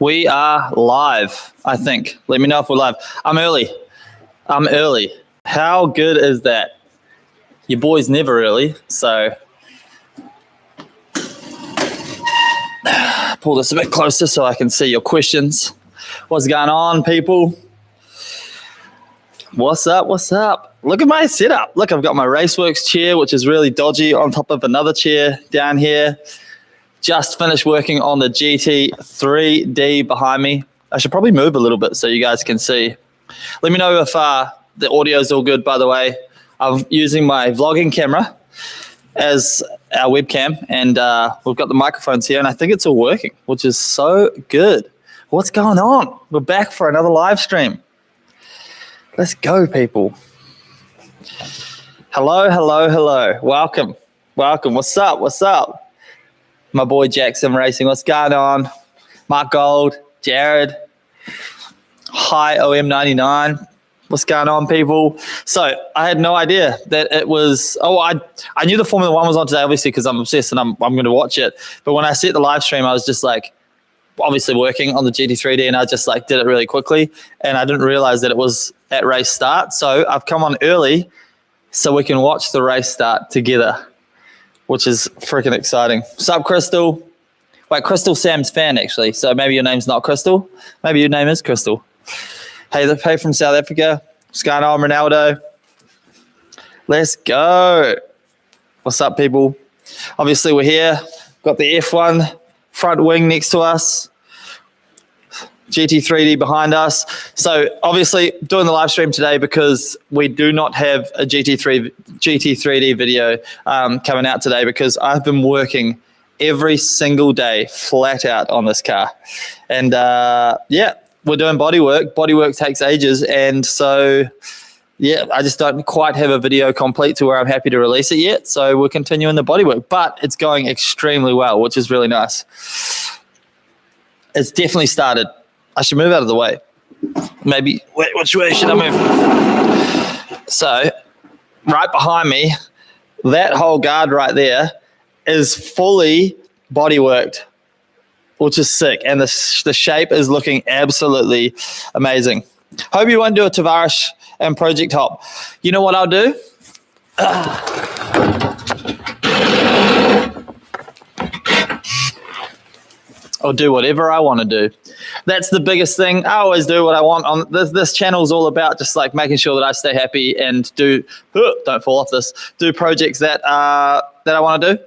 We are live, I think. Let me know if we're live. I'm early. How good is that? Your boy's never early, so pull this a bit closer so I can see your questions. What's going on, people? What's up? Look at my setup. Look, I've got my Raceworks chair, which is really dodgy, on top of another chair down here. Just finished working on the GT3D behind me. I should probably move a little bit so you guys can see. Let me know if the audio is all good, by the way. I'm using my vlogging camera as our webcam, and we've got the microphones here, and I think it's all working, which is so good. What's going on? We're back for another live stream. Let's go, people. Hello. Welcome. What's up? My boy Jackson Racing. What's going on? Mark Gold, Jared. Hi, OM99. What's going on, people? So I had no idea that it was. I knew the Formula One was on today, obviously, because I'm obsessed and I'm going to watch it. But when I set the live stream, I was just like, obviously working on the GT3D, and I just like did it really quickly, and I didn't realize that it was at race start. So I've come on early so we can watch the race start together, which is freaking exciting. Sup, Crystal? Wait, Crystal Sam's fan, actually. So maybe your name's not Crystal. Maybe your name is Crystal. Hey from South Africa. What's going on, Ronaldo? Let's go. What's up, people? Obviously, we're here. Got the F1 front wing next to us. GT3D behind us. So obviously doing the live stream today because we do not have a GT3D video coming out today, because I've been working every single day flat out on this car. And yeah, we're doing bodywork. Bodywork takes ages. And so, yeah, I just don't quite have a video complete to where I'm happy to release it yet. So we're continuing the bodywork, but it's going extremely well, which is really nice. It's definitely started. I should move out of the way. Maybe, wait, which way should I move? So, right behind me, that whole guard right there is fully bodyworked, which is sick. And the shape is looking absolutely amazing. Hope you won't do a Tavares and Project Hop. You know what I'll do? I'll do whatever I want to do. That's the biggest thing. I always do what I want. On this channel is all about just like making sure that I stay happy and do projects that I want to do.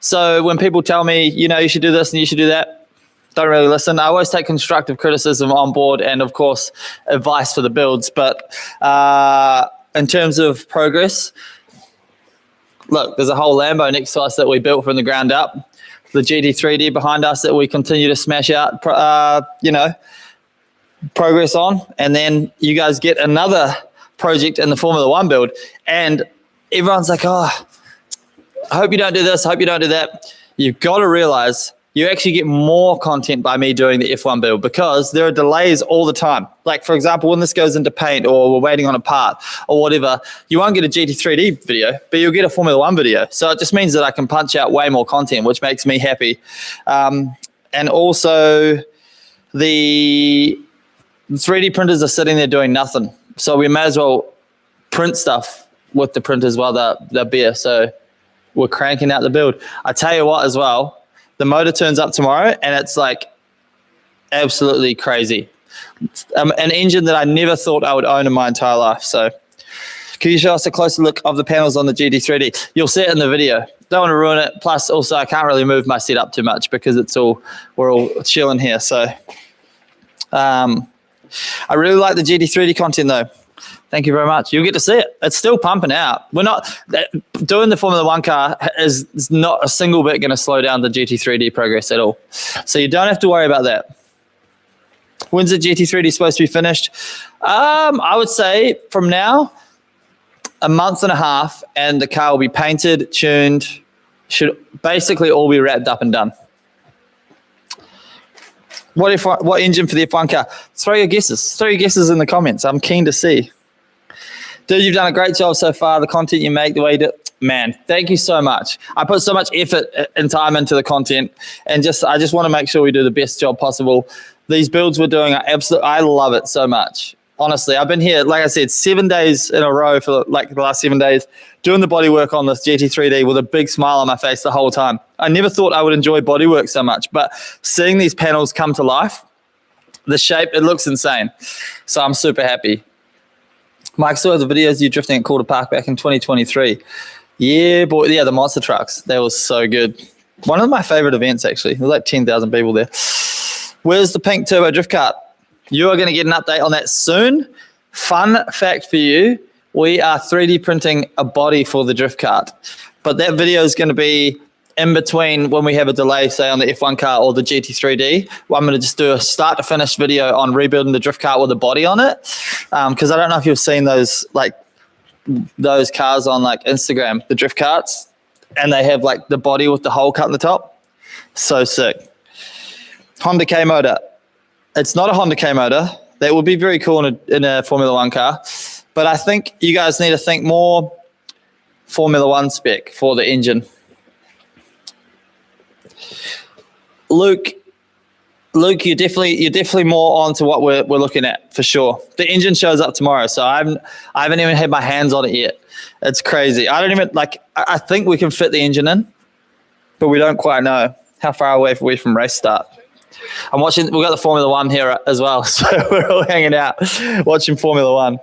So when people tell me, you should do this and you should do that, don't really listen. I always take constructive criticism on board, and of course advice for the builds. But in terms of progress, look, there's a whole Lambo next to us that we built from the ground up. The GT3D behind us that we continue to smash out, progress on. And then you guys get another project in the Formula One build. And everyone's like, oh, I hope you don't do this. I hope you don't do that. You've got to realize you actually get more content by me doing the F1 build, because there are delays all the time. Like, for example, when this goes into paint or we're waiting on a part or whatever, you won't get a GT3D video, but you'll get a Formula One video. So it just means that I can punch out way more content, which makes me happy. And also the 3D printers are sitting there doing nothing. So we may as well print stuff with the printers while they're bare. So we're cranking out the build. I tell you what as well, the motor turns up tomorrow, and it's like absolutely crazy. An engine that I never thought I would own in my entire life. So can you show us a closer look of the panels on the GT3D? You'll see it in the video. Don't want to ruin it. Plus, also, I can't really move my setup too much because we're all chilling here. So I really like the GT3D content, though. Thank you very much. You'll get to see it. It's still pumping out. We're not doing the Formula One car is not a single bit going to slow down the GT3D progress at all. So you don't have to worry about that. When's the GT3D supposed to be finished? I would say from now, a month and a half, and the car will be painted, tuned, should basically all be wrapped up and done. What engine for the F1 car? Throw your guesses. Throw your guesses in the comments. I'm keen to see. Dude, you've done a great job so far. The content you make, the way you do it. Man, thank you so much. I put so much effort and time into the content, and I just want to make sure we do the best job possible. these builds we're doing are absolute. I love it so much. Honestly, I've been here, like I said, 7 days in a row for like the last 7 days, doing the bodywork on this GT3D with a big smile on my face the whole time. I never thought I would enjoy bodywork so much, but seeing these panels come to life, the shape, it looks insane. So I'm super happy. Mike, saw the videos of you drifting at Calder Park back in 2023. Yeah, boy. Yeah, the monster trucks. That was so good. One of my favorite events, actually. There was like 10,000 people there. Where's the pink turbo drift kart? You are going to get an update on that soon. Fun fact for you, we are 3D printing a body for the drift kart. But that video is going to be in between when we have a delay, say on the F1 car or the GT3D. Well, I'm going to just do a start to finish video on rebuilding the drift kart with a body on it. Because I don't know if you've seen those cars on like Instagram, the drift karts, and they have like the body with the hole cut in the top. So sick. Honda K motor. It's not a Honda K motor. That would be very cool in a Formula One car. But I think you guys need to think more Formula One spec for the engine. Luke, you're definitely more onto what we're looking at for sure. The engine shows up tomorrow, so I haven't even had my hands on it yet. It's crazy. I don't even I think we can fit the engine in, but we don't quite know how far away are we from race start. I'm watching. We've got the Formula One here as well, so we're all hanging out watching Formula One.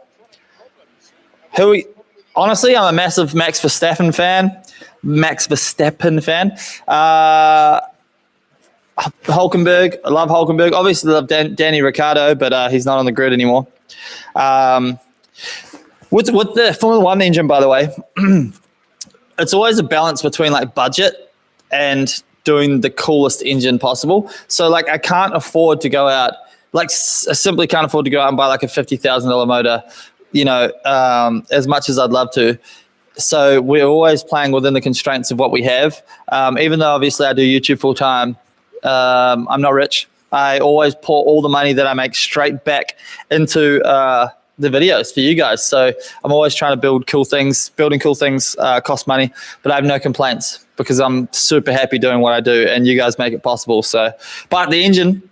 Honestly, I'm a massive Max Verstappen fan. Hulkenberg, I love Hulkenberg. Obviously, I love Danny Ricciardo, but he's not on the grid anymore. With the Formula One engine, by the way, it's always a balance between like budget and doing the coolest engine possible. So like I can't afford to go out, I simply can't afford to go out and buy like a $50,000 motor, as much as I'd love to. So we're always playing within the constraints of what we have. Even though obviously I do YouTube full time, I'm not rich. I always pour all the money that I make straight back into the videos for you guys. So I'm always trying to build cool things. Building cool things costs money, but I have no complaints because I'm super happy doing what I do and you guys make it possible. So, but the engine,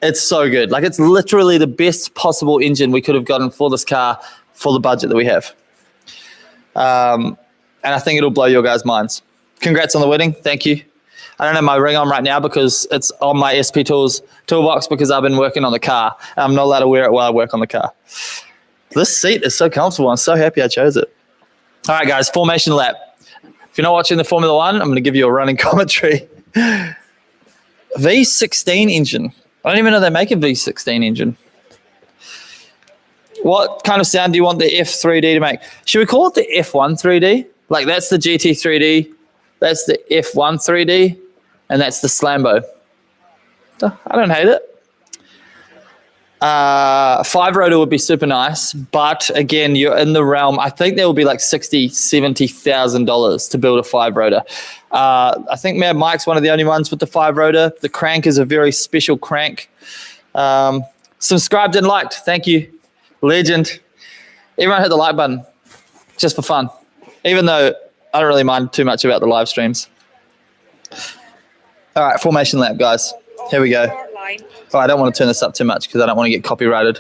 it's so good. Like it's literally the best possible engine we could have gotten for this car for the budget that we have. And I think it'll blow your guys' minds. Congrats on the wedding. Thank you. I don't have my ring on right now because it's on my SP Tools toolbox because I've been working on the car. I'm not allowed to wear it while I work on the car. This seat is so comfortable. I'm so happy I chose it. All right, guys, formation lap. If you're not watching the Formula One, I'm going to give you a running commentary. V16 engine. I don't even know they make a V16 engine. What kind of sound do you want the F3D to make? Should we call it the F1 3D? Like that's the GT 3D, that's the F1 3D, and that's the Slambo. I don't hate it. 5-rotor would be super nice, but again, you're in the realm. I think there will be like $60,000-$70,000 to build a 5-rotor. I think Mike's one of the only ones with the 5-rotor. The crank is a very special crank. Subscribed and liked. Thank you. Legend. Everyone hit the like button just for fun, even though I don't really mind too much about the live streams. All right, formation lap, guys. Here we go. Oh, I don't want to turn this up too much because I don't want to get copyrighted.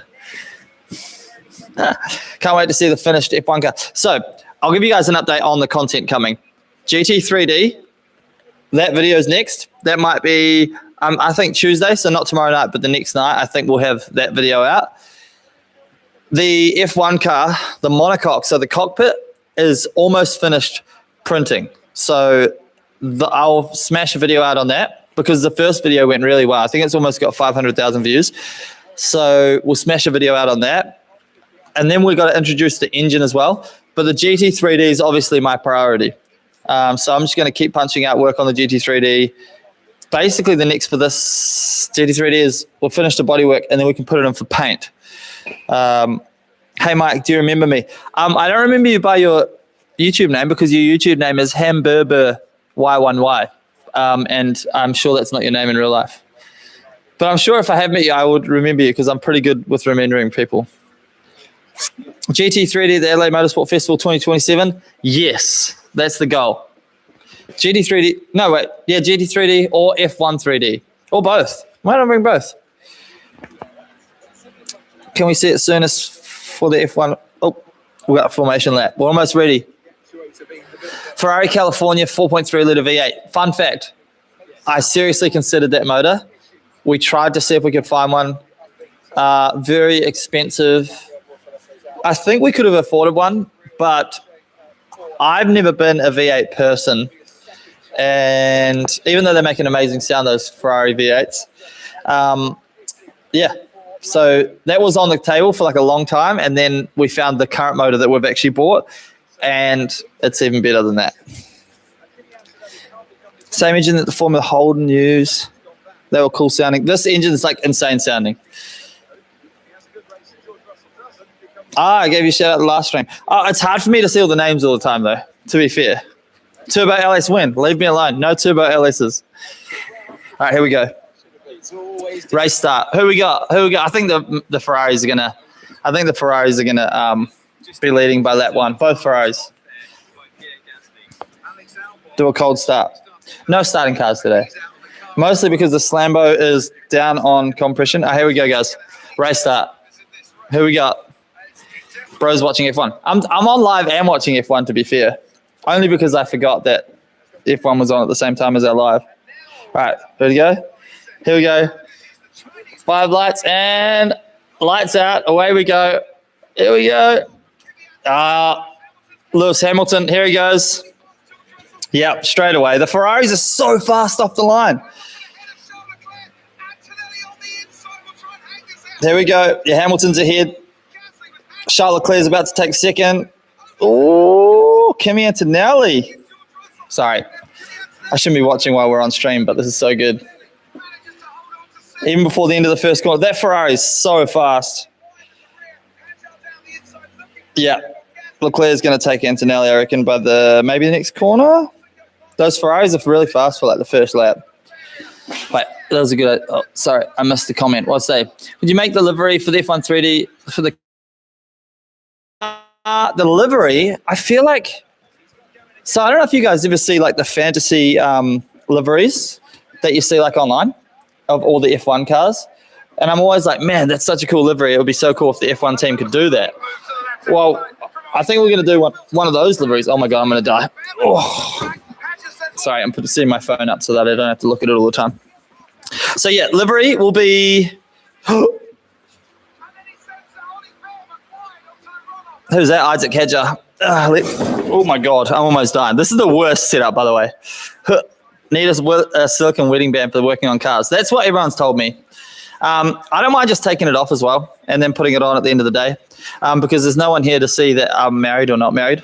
Can't wait to see the finished F1 car. So I'll give you guys an update on the content coming. GT3D, that video is next. That might be, I think, Tuesday, so not tomorrow night, but the next night, I think we'll have that video out. The F1 car, the monocoque, so the cockpit is almost finished printing. So I'll smash a video out on that because the first video went really well. I think it's almost got 500,000 views. So we'll smash a video out on that. And then we've got to introduce the engine as well. But the GT3D is obviously my priority. So I'm just going to keep punching out work on the GT3D. Basically, the next for this GT3D is we'll finish the bodywork and then we can put it in for paint. Hey, Mike, do you remember me? I don't remember you by your YouTube name because your YouTube name is Hamburber Y1Y. And I'm sure that's not your name in real life. But I'm sure if I have met you, I would remember you because I'm pretty good with remembering people. GT3D, the LA Motorsport Festival 2027. Yes, that's the goal. GT3D or F1 3D or both. Why don't I bring both? Can we see it soonest for the F1? Oh, we got a formation lap. We're almost ready. Ferrari California 4.3 litre V8. Fun fact, I seriously considered that motor. We tried to see if we could find one. Very expensive. I think we could have afforded one, but I've never been a V8 person. And even though they make an amazing sound, those Ferrari V8s, yeah. So that was on the table for like a long time, and then we found the current motor that we've actually bought, and it's even better than that. Same engine that the Formula Holden use. They were cool sounding. This engine is like insane sounding. I gave you a shout out the last stream. It's hard for me to see all the names all the time though, to be fair. Turbo LS win. Leave me alone. No turbo LSs. All right, here we go. Race start. Who we got? I think the Ferraris are gonna. Be leading by lap 1. Both Ferraris. Do a cold start. No starting cars today. Mostly because the Slambo is down on compression. Here we go, guys. Race start. Who we got? Bro's watching F1. I'm on live and watching F1, to be fair. Only because I forgot that F1 was on at the same time as our live. All right, here we go. Here we go. 5 lights and lights out. Away we go. Here we go. Lewis Hamilton, here he goes. Yep, straight away. The Ferraris are so fast off the line. There we go. Yeah, Hamilton's ahead. Charles Leclerc's about to take second. Oh, Kimi Antonelli. Sorry. I shouldn't be watching while we're on stream, but this is so good. Even before the end of the first corner. That Ferrari is so fast. Yeah. Leclerc's going to take Antonelli, I reckon, by maybe the next corner. Those Ferraris are really fast for like the first lap. Wait, that was a good... Oh, sorry, I missed the comment. What's say? Would you make the livery for the F1 3D for the livery? I feel like... So I don't know if you guys ever see like the fantasy liveries that you see like online of all the F1 cars. And I'm always like, man, that's such a cool livery. It would be so cool if the F1 team could do that. Well, I think we're going to do one of those liveries. Oh, my God, I'm going to die. Oh. Sorry, I'm setting my phone up so that I don't have to look at it all the time. So, yeah, livery will be... Who's that? Isaac Hedger. Oh, my God, I'm almost dying. This is the worst setup, by the way. Need a silicone wedding band for working on cars. That's what everyone's told me. I don't mind just taking it off as well and then putting it on at the end of the day because there's no one here to see that I'm married or not married.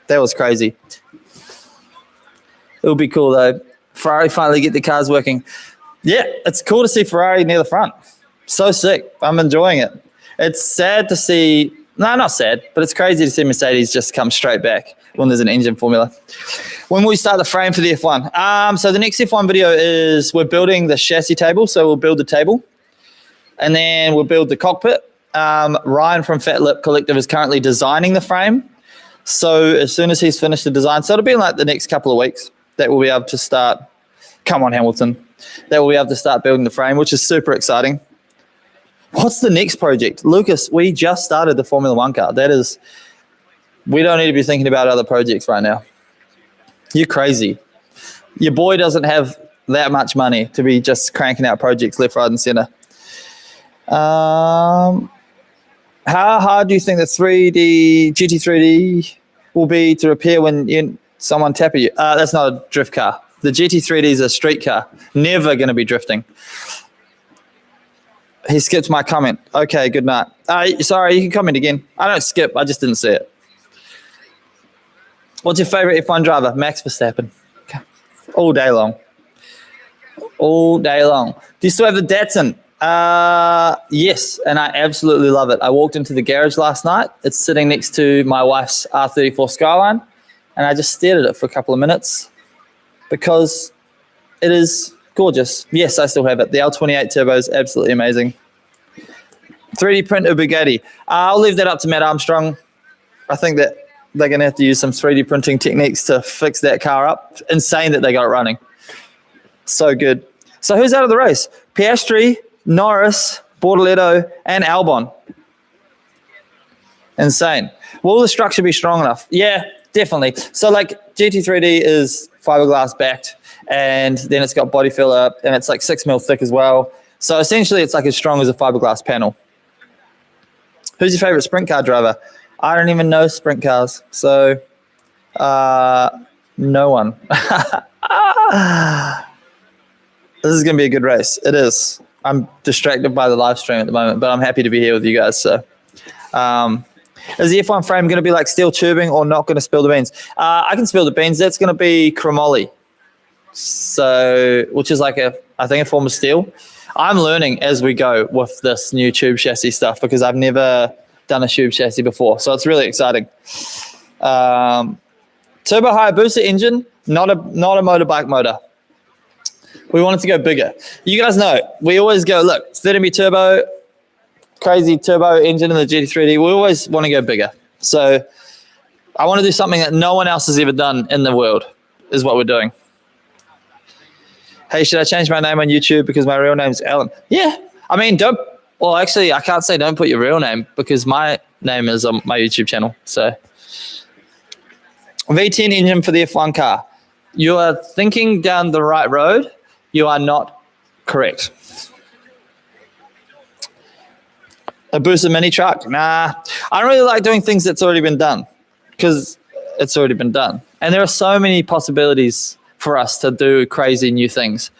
That was crazy. It would be cool, though. Ferrari finally get the cars working. Yeah, it's cool to see Ferrari near the front. So sick. I'm enjoying it. It's sad to see... No, not sad, but it's crazy to see Mercedes just come straight back when there's an engine formula. When we start the frame for the F1? So the next F1 video is we're building the chassis table. So we'll build the table and then we'll build the cockpit. Ryan from Fat Lip Collective is currently designing the frame. So as soon as he's finished the design, so it'll be in like the next couple of weeks that we'll be able to start. Come on, Hamilton. That we'll be able to start building the frame, which is super exciting. What's the next project? Lucas, we just started the Formula 1 car. We don't need to be thinking about other projects right now. You're crazy. Your boy doesn't have that much money to be just cranking out projects left, right, and center. How hard do you think the GT3D will be to repair when someone tap at you? That's not a drift car. The GT3D is a street car. Never going to be drifting. He skipped my comment. Okay, good night. Sorry, you can comment again. I don't skip. I just didn't see it. What's your favorite F1 driver? Max Verstappen. Okay. All day long. All day long. Do you still have the Datsun? Yes, and I absolutely love it. I walked into the garage last night. It's sitting next to my wife's R34 Skyline, and I just stared at it for a couple of minutes because it is gorgeous. Yes, I still have it. The L28 turbo is absolutely amazing. 3D print a Bugatti. I'll leave that up to Matt Armstrong. I think that they're going to have to use some 3D printing techniques to fix that car up. Insane that they got it running. So good. So who's out of the race? Piastri, Norris, Bortoleto, and Albon. Insane. Will the structure be strong enough? Yeah, definitely. So like GT3D is fiberglass backed, and then it's got body filler, and it's like 6 mil thick as well. So essentially it's like as strong as a fiberglass panel. Who's your favorite sprint car driver? I don't even know sprint cars. So no one. This is going to be a good race. It is. I'm distracted by the live stream at the moment, but I'm happy to be here with you guys. So is the F1 frame going to be like steel tubing or not going to spill the beans? I can spill the beans. That's going to be chromoly. So, which is like I think a form of steel. I'm learning as we go with this new tube chassis stuff because I've never done a tube chassis before. So it's really exciting. Turbo Hayabusa engine, not a motorbike motor. We wanted to go bigger. You guys know, we always go, look, it's 30 turbo, crazy turbo engine in the GT3D. We always want to go bigger. So I want to do something that no one else has ever done in the world is what we're doing. Hey, should I change my name on YouTube because my real name's Alan? Yeah. I mean, actually, I can't say don't put your real name because my name is on my YouTube channel. So V10 engine for the F1 car. You are thinking down the right road. You are not correct. A Busa mini truck? Nah. I don't really like doing things that's already been done because it's already been done. And there are so many possibilities for us to do crazy new things.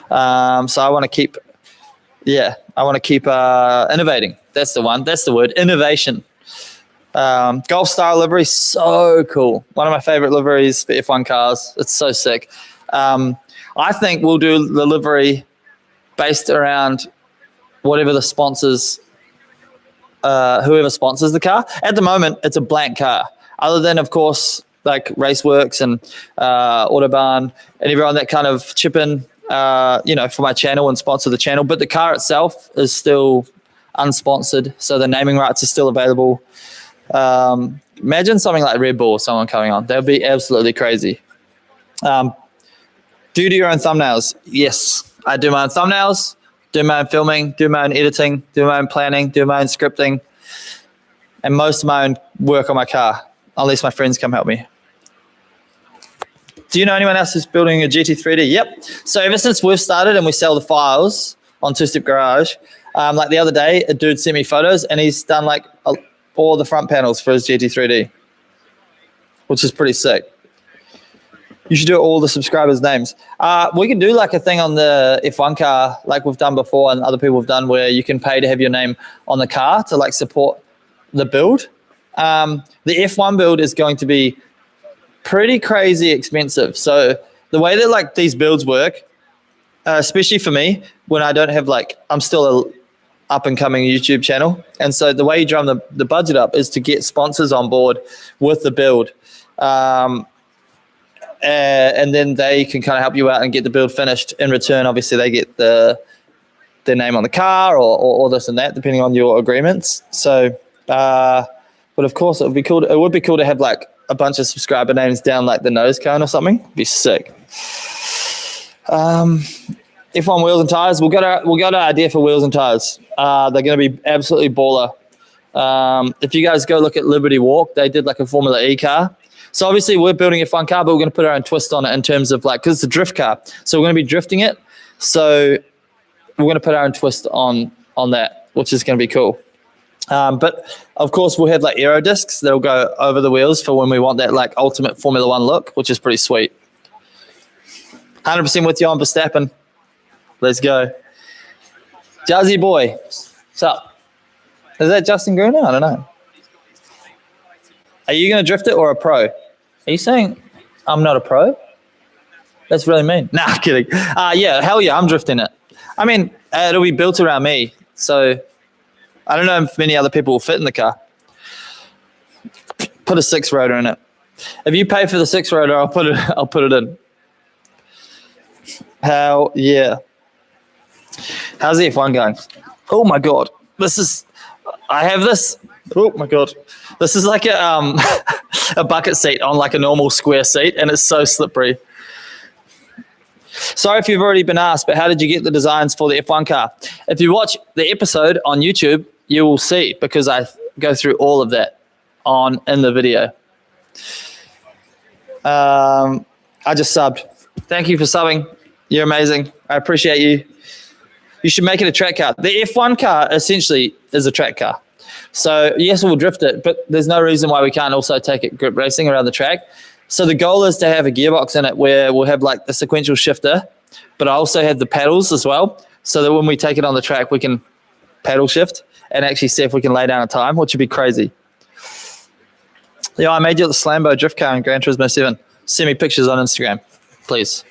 So I want to keep innovating. That's the one. That's the word, innovation. Golf style livery, so cool. One of my favorite liveries for F1 cars. It's so sick. I think we'll do the livery based around whatever the sponsors, whoever sponsors the car. At the moment, it's a blank car. Other than, of course, like Raceworks and Autobahn and everyone that kind of chip in, for my channel and sponsor the channel. But the car itself is still unsponsored, so the naming rights are still available. Imagine something like Red Bull, someone coming on. That would be absolutely crazy. Do you do your own thumbnails? Yes, I do my own thumbnails, do my own filming, do my own editing, do my own planning, do my own scripting, and most of my own work on my car, unless my friends come help me. Do you know anyone else who's building a GT3D? Yep. So ever since we've started and we sell the files on Two Step Garage, like the other day, a dude sent me photos and he's done like all the front panels for his GT3D, which is pretty sick. You should do all the subscribers' names. We can do like a thing on the F1 car like we've done before and other people have done where you can pay to have your name on the car to like support the build. The F1 build is going to be pretty crazy expensive. So the way that like these builds work, especially for me, when I don't have like, I'm still a up and coming YouTube channel. And so the way you drum the budget up is to get sponsors on board with the build. And then they can kind of help you out and get the build finished. In return, obviously, they get their name on the car or this and that, depending on your agreements. So, but of course, it would be cool. It would be cool to have like a bunch of subscriber names down like the nose cone or something. It'd be sick. F1 wheels and tires. We've got an idea for wheels and tires. They're going to be absolutely baller. If you guys go look at Liberty Walk, they did like a Formula E car. So obviously we're building a fun car, but we're going to put our own twist on it in terms of like, because it's a drift car. So we're going to be drifting it. So we're going to put our own twist on that, which is going to be cool. But of course we'll have like aero discs that'll go over the wheels for when we want that like ultimate Formula One look, which is pretty sweet. 100% with you on Verstappen. Let's go. Jazzy boy. What's up? Is that Justin Gruner? I don't know. Are you going to drift it or a pro? Are you saying I'm not a pro? That's really mean. Nah, kidding. Yeah, hell yeah, I'm drifting it. I mean, it'll be built around me. So I don't know if many other people will fit in the car. Put a 6-rotor in it. If you pay for the 6-rotor, I'll put it in. Hell yeah. How's the F1 going? Oh my God. I have this. Oh my God. This is like a bucket seat on like a normal square seat and it's so slippery. Sorry if you've already been asked, but how did you get the designs for the F1 car? If you watch the episode on YouTube, you will see, because I go through all of that in the video. I just subbed. Thank you for subbing. You're amazing. I appreciate you. You should make it a track car. The F1 car essentially is a track car. So yes, we'll drift it, but there's no reason why we can't also take it grip racing around the track. So the goal is to have a gearbox in it where we'll have like the sequential shifter, but I also have the paddles as well, so that when we take it on the track, we can paddle shift and actually see if we can lay down a time, which would be crazy. Yeah, I made you the Slambo drift car in Gran Turismo 7. Send me pictures on Instagram, please.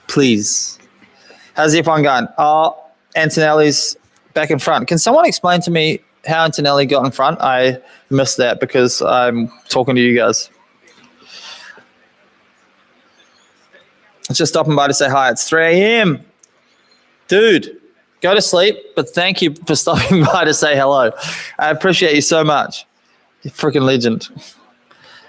Please. How's the F1 going? Oh, Antonelli's back in front. Can someone explain to me how Antonelli got in front? I missed that because I'm talking to you guys. Just stopping by to say hi. It's 3 a.m. Dude, go to sleep, but thank you for stopping by to say hello. I appreciate you so much. You're a freaking legend.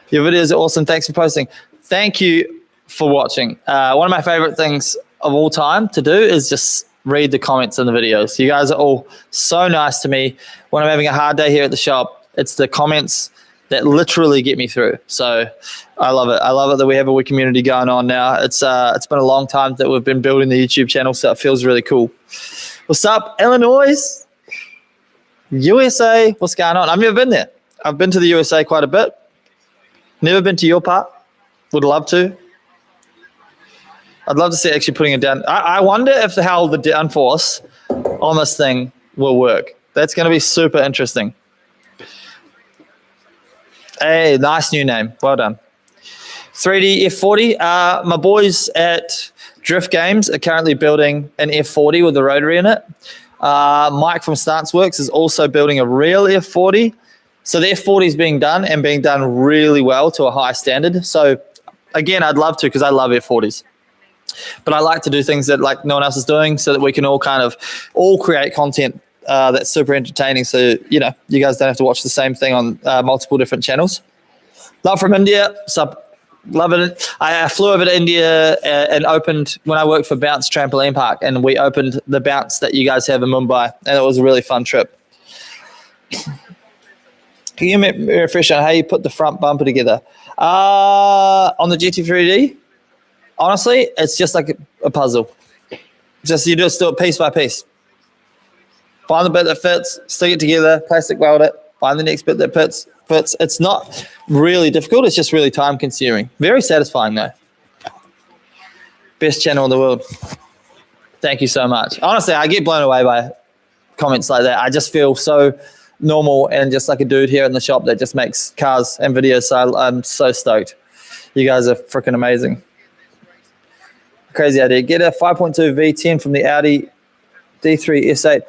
Your videos are awesome. Thanks for posting. Thank you for watching. One of my favorite things of all time to do is just read the comments in the videos. You guys are all so nice to me. When I'm having a hard day here at the shop, it's the comments that literally get me through. So I love it. I love it that we have a wee community going on now. It's been a long time that we've been building the YouTube channel, so it feels really cool. What's up, Illinois? USA, what's going on? I've never been there. I've been to the USA quite a bit. Never been to your part. Would love to. I'd love to see actually putting it down. I wonder how the downforce on this thing will work. That's going to be super interesting. Hey, nice new name. Well done. 3D F40. My boys at Drift Games are currently building an F40 with the rotary in it. Mike from Stanceworks is also building a real F40. So the F40 is being done and being done really well to a high standard. So again, I'd love to, because I love F40s. But I like to do things that like no one else is doing, so that we can all create content that's super entertaining. So, you guys don't have to watch the same thing on multiple different channels. Love from India. Love it. I flew over to India and opened, when I worked for Bounce Trampoline Park, and we opened the Bounce that you guys have in Mumbai, and it was a really fun trip. Can you refresh on how you put the front bumper together? On the GT3D, honestly, it's just like a puzzle. You just do it piece by piece. Find the bit that fits, stick it together, plastic weld it, find the next bit that fits. It's not really difficult. It's just really time consuming. Very satisfying though. Best channel in the world. Thank you so much. Honestly, I get blown away by comments like that. I just feel so normal and just like a dude here in the shop that just makes cars and videos. So I'm so stoked. You guys are freaking amazing. Crazy idea. Get a 5.2 V10 from the Audi D3 S8.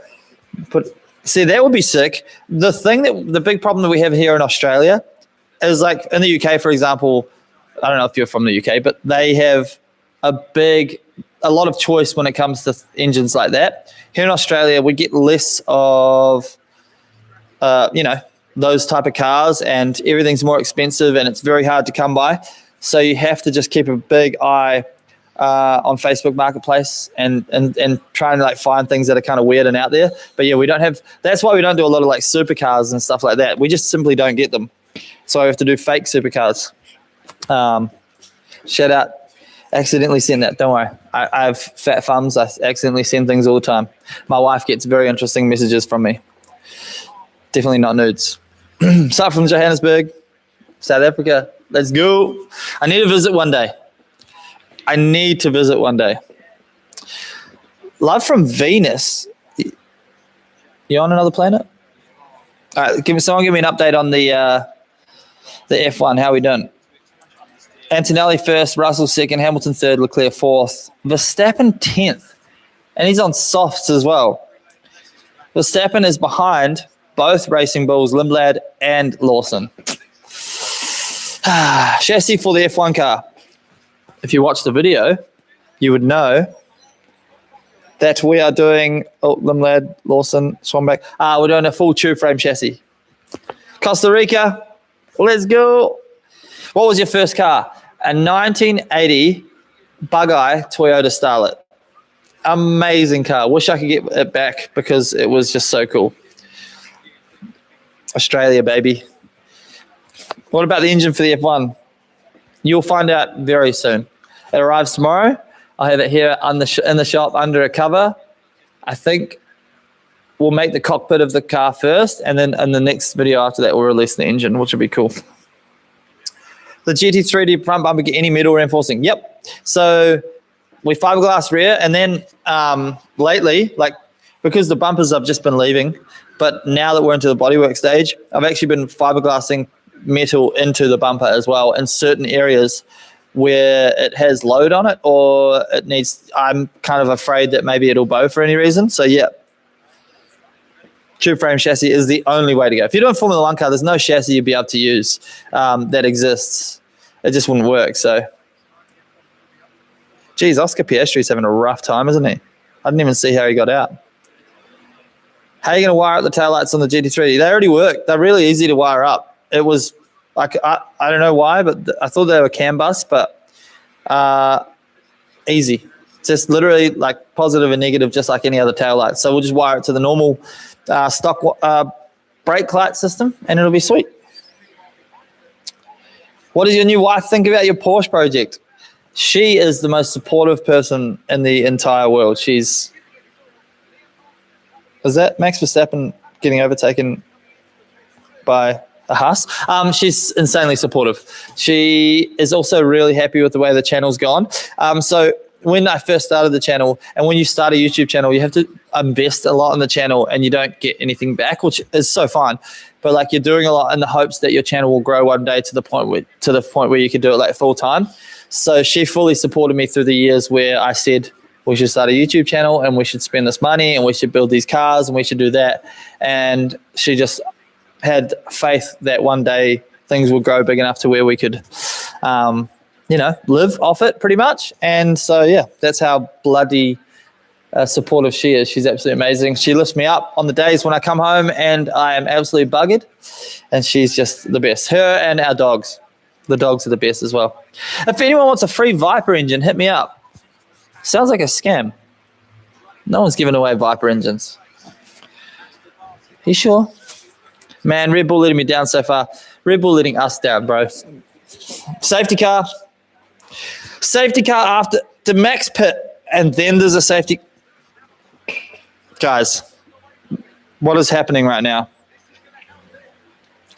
See, that would be sick. The big problem that we have here in Australia is, like in the UK, for example, I don't know if you're from the UK, but they have a lot of choice when it comes to engines like that. Here in Australia, we get less of, those type of cars, and everything's more expensive and it's very hard to come by. So you have to just keep a big eye on Facebook Marketplace and try and like find things that are kind of weird and out there. But yeah, that's why we don't do a lot of like supercars and stuff like that. We just simply don't get them. So I have to do fake supercars. Shout out, accidentally send that. Don't worry. I have fat thumbs. I accidentally send things all the time. My wife gets very interesting messages from me. Definitely not nudes. Start from Johannesburg, South Africa. Let's go. I need to visit one day. Love from Venus. You on another planet? All right, someone give me an update on the F1. How are we doing? Antonelli first, Russell second, Hamilton third, Leclerc fourth, Verstappen 10th. And he's on softs as well. Verstappen is behind both Racing Bulls, Lindblad and Lawson. Chassis for the F1 car. If you watch the video, you would know that we are doing Lindblad, Lawson, Swanback. We're doing a full tube frame chassis. Costa Rica, let's go. What was your first car? A 1980 Bug-Eye Toyota Starlet. Amazing car. Wish I could get it back because it was just so cool. Australia, baby. What about the engine for the F1? You'll find out very soon. It arrives tomorrow. I have it here in the shop under a cover. I think we'll make the cockpit of the car first, and then in the next video after that, we'll release the engine, which will be cool. The GT3D front bumper get any metal reinforcing? Yep. So we fiberglass rear, and then lately, like because the bumpers have just been leaving, but now that we're into the bodywork stage, I've actually been fiberglassing metal into the bumper as well in certain areas where it has load on it or it needs, I'm kind of afraid that maybe it'll bow for any reason. So yeah, tube frame chassis is the only way to go. If you're doing Formula One car, there's no chassis you'd be able to use that exists. It just wouldn't work. So, geez, Oscar Piastri's having a rough time, isn't he? I didn't even see how he got out. How are you going to wire up the taillights on the GT3? They already work. They're really easy to wire up. It was like, I don't know why, but I thought they were CAN bus, but easy. Just literally like positive and negative, just like any other taillight. So we'll just wire it to the normal stock brake light system, and it'll be sweet. What does your new wife think about your Porsche project? She is the most supportive person in the entire world. Is that Max Verstappen getting overtaken by a Haas? She's insanely supportive. She is also really happy with the way the channel's gone. So when I first started the channel, and when you start a YouTube channel, you have to invest a lot in the channel and you don't get anything back, which is so fine. But like you're doing a lot in the hopes that your channel will grow one day to the point where you can do it like full time. So she fully supported me through the years where I said we should start a YouTube channel and we should spend this money and we should build these cars and we should do that. And she just had faith that one day things will grow big enough to where we could, live off it pretty much. And so, yeah, that's how bloody supportive she is. She's absolutely amazing. She lifts me up on the days when I come home and I am absolutely buggered. And she's just the best. Her and our dogs. The dogs are the best as well. If anyone wants a free Viper engine, hit me up. Sounds like a scam. No one's giving away Viper engines. You sure? Man, Red Bull letting me down so far. Red Bull letting us down, bro. Safety car. Safety car after the max pit, and then there's a safety. Guys, what is happening right now?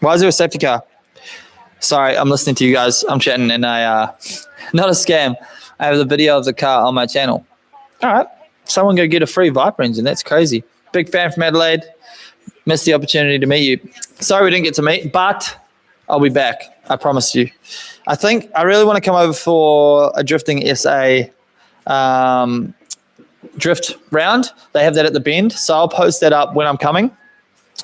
Why is there a safety car? Sorry, I'm listening to you guys. I'm chatting, and not a scam. I have the video of the car on my channel. All right, someone go get a free Viper engine. That's crazy. Big fan from Adelaide. Missed the opportunity to meet you. Sorry we didn't get to meet, but I'll be back. I promise you. I think I really want to come over for a Drifting SA drift round. They have that at the Bend, so I'll post that up when I'm coming.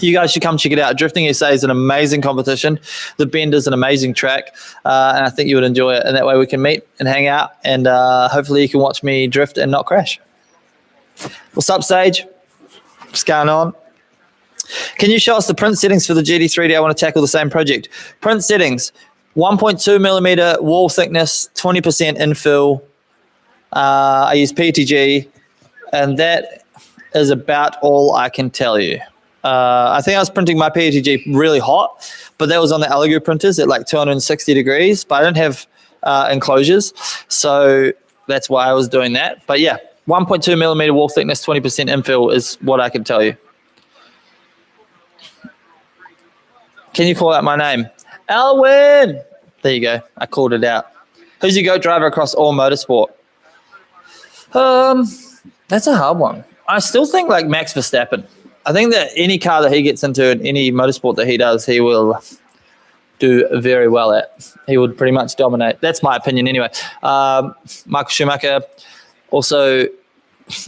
You guys should come check it out. Drifting SA is an amazing competition. The Bend is an amazing track, and I think you would enjoy it. And that way we can meet and hang out, and hopefully you can watch me drift and not crash. What's up, Sage? What's going on? Can you show us the print settings for the GT3D? I want to tackle the same project. Print settings, 1.2 millimeter wall thickness, 20% infill. I use PTG, and that is about all I can tell you. I think I was printing my PTG really hot, but that was on the Elegoo printers at like 260 degrees, but I don't have enclosures, so that's why I was doing that. But yeah, 1.2 millimeter wall thickness, 20% infill is what I can tell you. Can you call out my name? Elwin! There you go. I called it out. Who's your GOAT driver across all motorsport? That's a hard one. I still think like Max Verstappen. I think that any car that he gets into in any motorsport that he does, he will do very well at. He would pretty much dominate. That's my opinion anyway. Michael Schumacher, also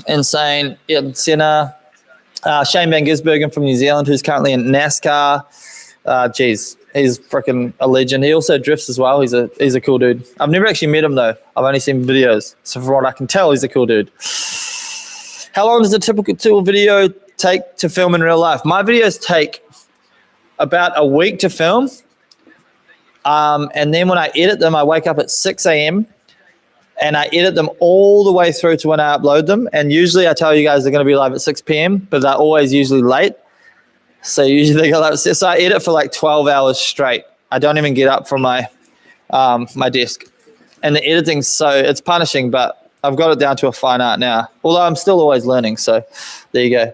insane. Ayrton Senna. Shane Van Gisbergen from New Zealand, who's currently in NASCAR. He's freaking a legend. He also drifts as well. He's a cool dude. I've never actually met him though. I've only seen videos. So from what I can tell, he's a cool dude. How long does a typical video take to film in real life? My videos take about a week to film. And then when I edit them, I wake up at 6 a.m. and I edit them all the way through to when I upload them. And usually I tell you guys they're going to be live at 6 p.m., but they're always usually late. So usually they go live at 6. So I edit for like 12 hours straight. I don't even get up from my my desk. And the editing's it's punishing, but I've got it down to a fine art now. Although I'm still always learning. So there you go.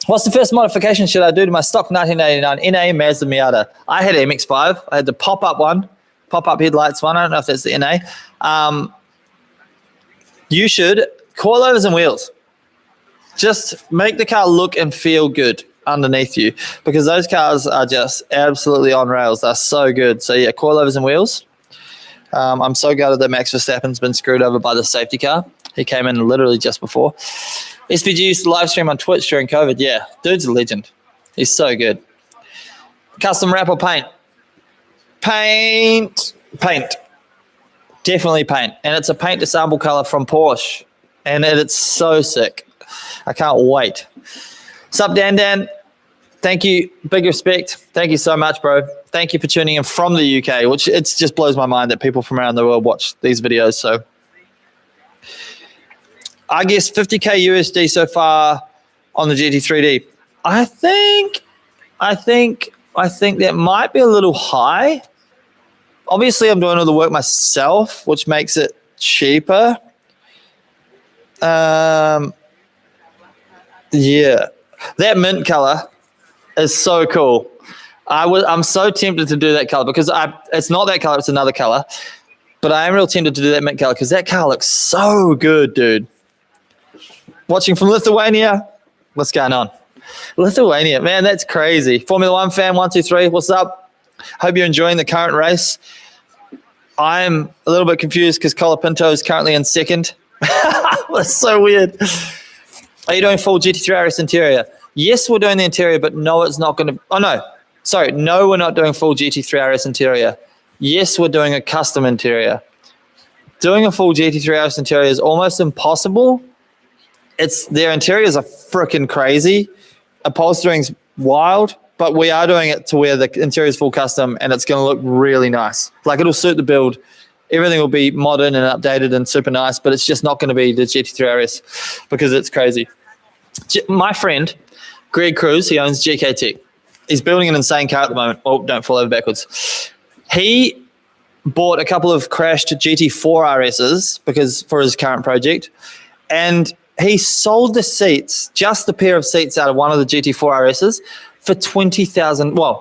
What's the first modification should I do to my stock 1989 NA Mazda Miata? I had MX-5. I had the pop-up headlights one. I don't know if that's the NA. You should coilovers and wheels. Just make the car look and feel good underneath you, because those cars are just absolutely on rails. They're so good. So yeah, coilovers and wheels. I'm so gutted that Max Verstappen's been screwed over by the safety car. He came in literally just before. SPG used to live stream on Twitch during COVID. Yeah, dude's a legend. He's so good. Custom wrap or paint? Paint. Definitely paint. And it's a paint to sample color from Porsche. And it's so sick. I can't wait. Sup, Dan? Thank you. Big respect. Thank you so much, bro. Thank you for tuning in from the UK, which it just blows my mind that people from around the world watch these videos. So I guess 50K USD so far on the GT3D. I think that might be a little high. Obviously, I'm doing all the work myself, which makes it cheaper. Yeah, that mint color is so cool. I'm so tempted to do that color because it's not that color, it's another color. But I am real tempted to do that mint color because that car looks so good, dude. Watching from Lithuania. What's going on? Lithuania, man, that's crazy. Formula One fan, 123, what's up? Hope you're enjoying the current race. I'm a little bit confused because Colapinto is currently in second. That's so weird. Are you doing full GT3 RS interior? Yes, we're doing the interior, but no, it's not going to. Oh, no. Sorry. No, we're not doing full GT3 RS interior. Yes, we're doing a custom interior. Doing a full GT3 RS interior is almost impossible. Their interiors are freaking crazy. Upholstering's wild, but we are doing it to where the interior is full custom and it's going to look really nice. Like, it'll suit the build. Everything will be modern and updated and super nice, but it's just not going to be the GT3 RS because it's crazy. My friend, Greg Cruz, he owns GK Tech. He's building an insane car at the moment. Oh, don't fall over backwards. He bought a couple of crashed GT4 RSs for his current project, and he sold the seats, just the pair of seats out of one of the GT4 RSs for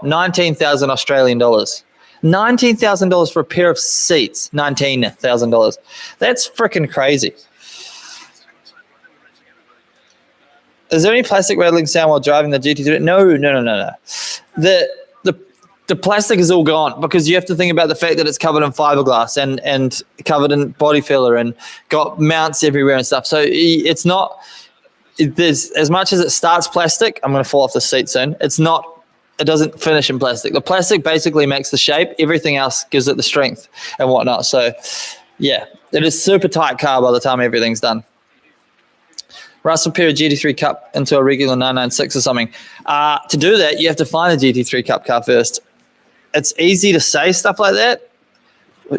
19,000 Australian dollars. $19,000 for a pair of seats. $19,000. That's freaking crazy. Is there any plastic rattling sound while driving the GT3? No. The plastic is all gone because you have to think about the fact that it's covered in fiberglass and covered in body filler and got mounts everywhere and stuff. So it's not. There's as much as it starts plastic. I'm going to fall off the seat soon. It's not. It doesn't finish in plastic. The plastic basically makes the shape. Everything else gives it the strength and whatnot. So, yeah, it is super tight car by the time everything's done. Russell Perry GT3 Cup into a regular 996 or something. To do that, you have to find a GT3 Cup car first. It's easy to say stuff like that.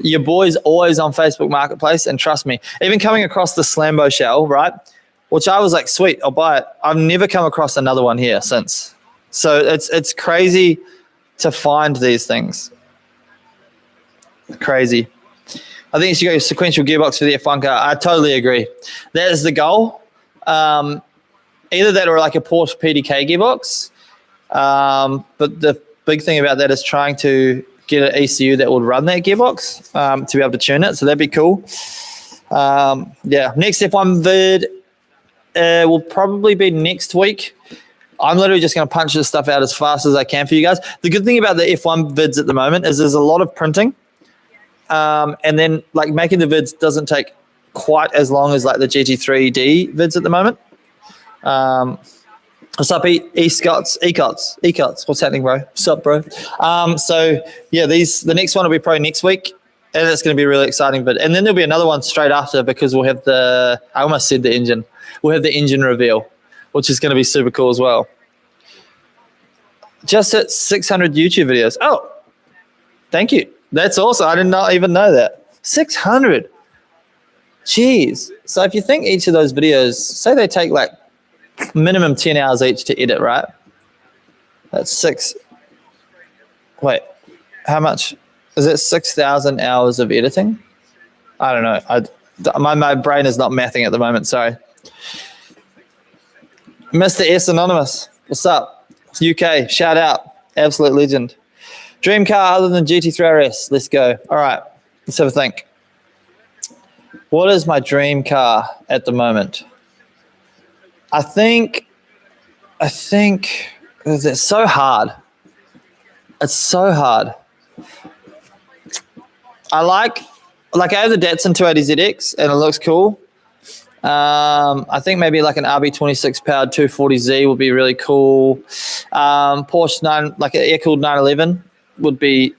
Your boy's always on Facebook Marketplace, and trust me, even coming across the Slambo shell, right, which I was like, sweet, I'll buy it. I've never come across another one here since. So it's crazy to find these things. Crazy. I think you should go sequential gearbox for the F1 car. I totally agree. That is the goal. Either that or like a Porsche PDK gearbox. But the big thing about that is trying to get an ECU that would run that gearbox to be able to tune it. So that'd be cool. Yeah, next F1 vid will probably be next week. I'm literally just going to punch this stuff out as fast as I can for you guys. The good thing about the F1 vids at the moment is there's a lot of printing. And then like making the vids doesn't take quite as long as like the GT3D vids at the moment. What's up, Ecots? What's happening, bro? What's up, bro? So yeah, the next one will be probably next week, and it's going to be really exciting. And then there'll be another one straight after because we'll have I almost said the engine. We'll have the engine reveal, which is going to be super cool as well. Just hit 600 YouTube videos. Oh, thank you. That's awesome. I did not even know that. 600. Jeez. So if you think each of those videos, say they take like minimum 10 hours each to edit, right? That's six. Wait, how much? Is it 6,000 hours of editing? I don't know. My brain is not mathing at the moment, sorry. Mr. S Anonymous, what's up? UK, shout out. Absolute legend. Dream car other than GT3 RS. Let's go. All right, let's have a think. What is my dream car at the moment? I think it's so hard. It's so hard. I have the Datsun 280ZX and it looks cool. I think maybe like an RB26 powered 240Z would be really cool. Porsche 9, like an air-cooled 911 would be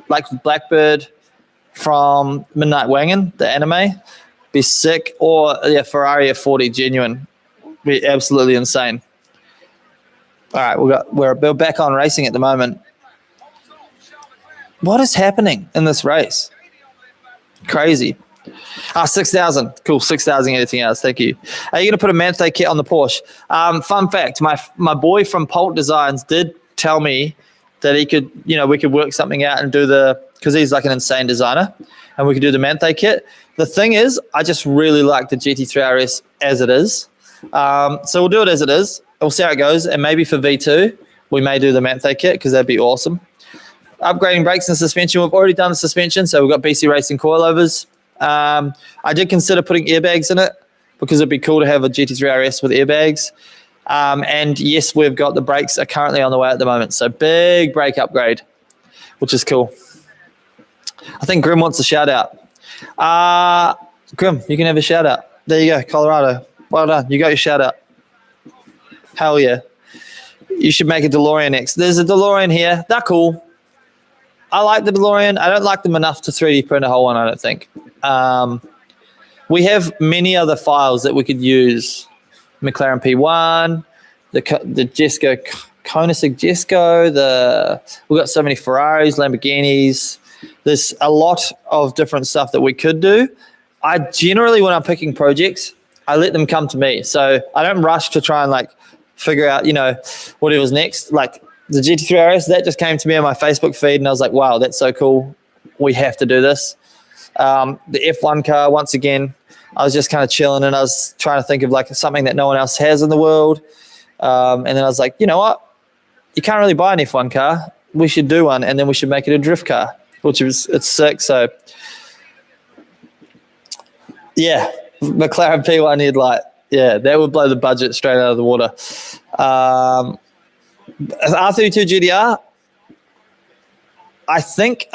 like Blackbird from Midnight Wangan, the anime, be sick. Or yeah, Ferrari F40 genuine, be absolutely insane. All right, we're back on racing at the moment. What is happening in this race? Crazy. 6,000. Cool, 6,000 editing hours. Thank you. Are you going to put a Manthe kit on the Porsche? Fun fact, my boy from Pult Designs did tell me that he could, we could work something out and do because he's like an insane designer, and we could do the Manthe kit. The thing is, I just really like the GT3 RS as it is. So we'll do it as it is. We'll see how it goes. And maybe for V2, we may do the Manthe kit because that'd be awesome. Upgrading brakes and suspension. We've already done the suspension, so we've got BC Racing coilovers. I did consider putting airbags in it because it'd be cool to have a GT3 RS with airbags. And yes, we've got the brakes are currently on the way at the moment. So big brake upgrade, which is cool. I think Grim wants a shout out. Grim, you can have a shout out. There you go, Colorado. Well done. You got your shout out. Hell yeah. You should make a DeLorean next. There's a DeLorean here. They're cool. I like the DeLorean. I don't like them enough to 3D print a whole one, I don't think. We have many other files that we could use. McLaren P1, the Jesco, Koenigsegg Jesco, we've got so many Ferraris, Lamborghinis. There's a lot of different stuff that we could do. I generally, when I'm picking projects, I let them come to me. So I don't rush to try and figure out, whatever's next. Like the GT3 RS, that just came to me on my Facebook feed and I was like, wow, that's so cool. We have to do this. The F1 car, once again, I was just kind of chilling and I was trying to think of something that no one else has in the world. And then I was like, you know what? You can't really buy an F1 car. We should do one and then we should make it a drift car, it's sick. So yeah, McLaren P1 headlight. Yeah, that would blow the budget straight out of the water. R32 GDR, I think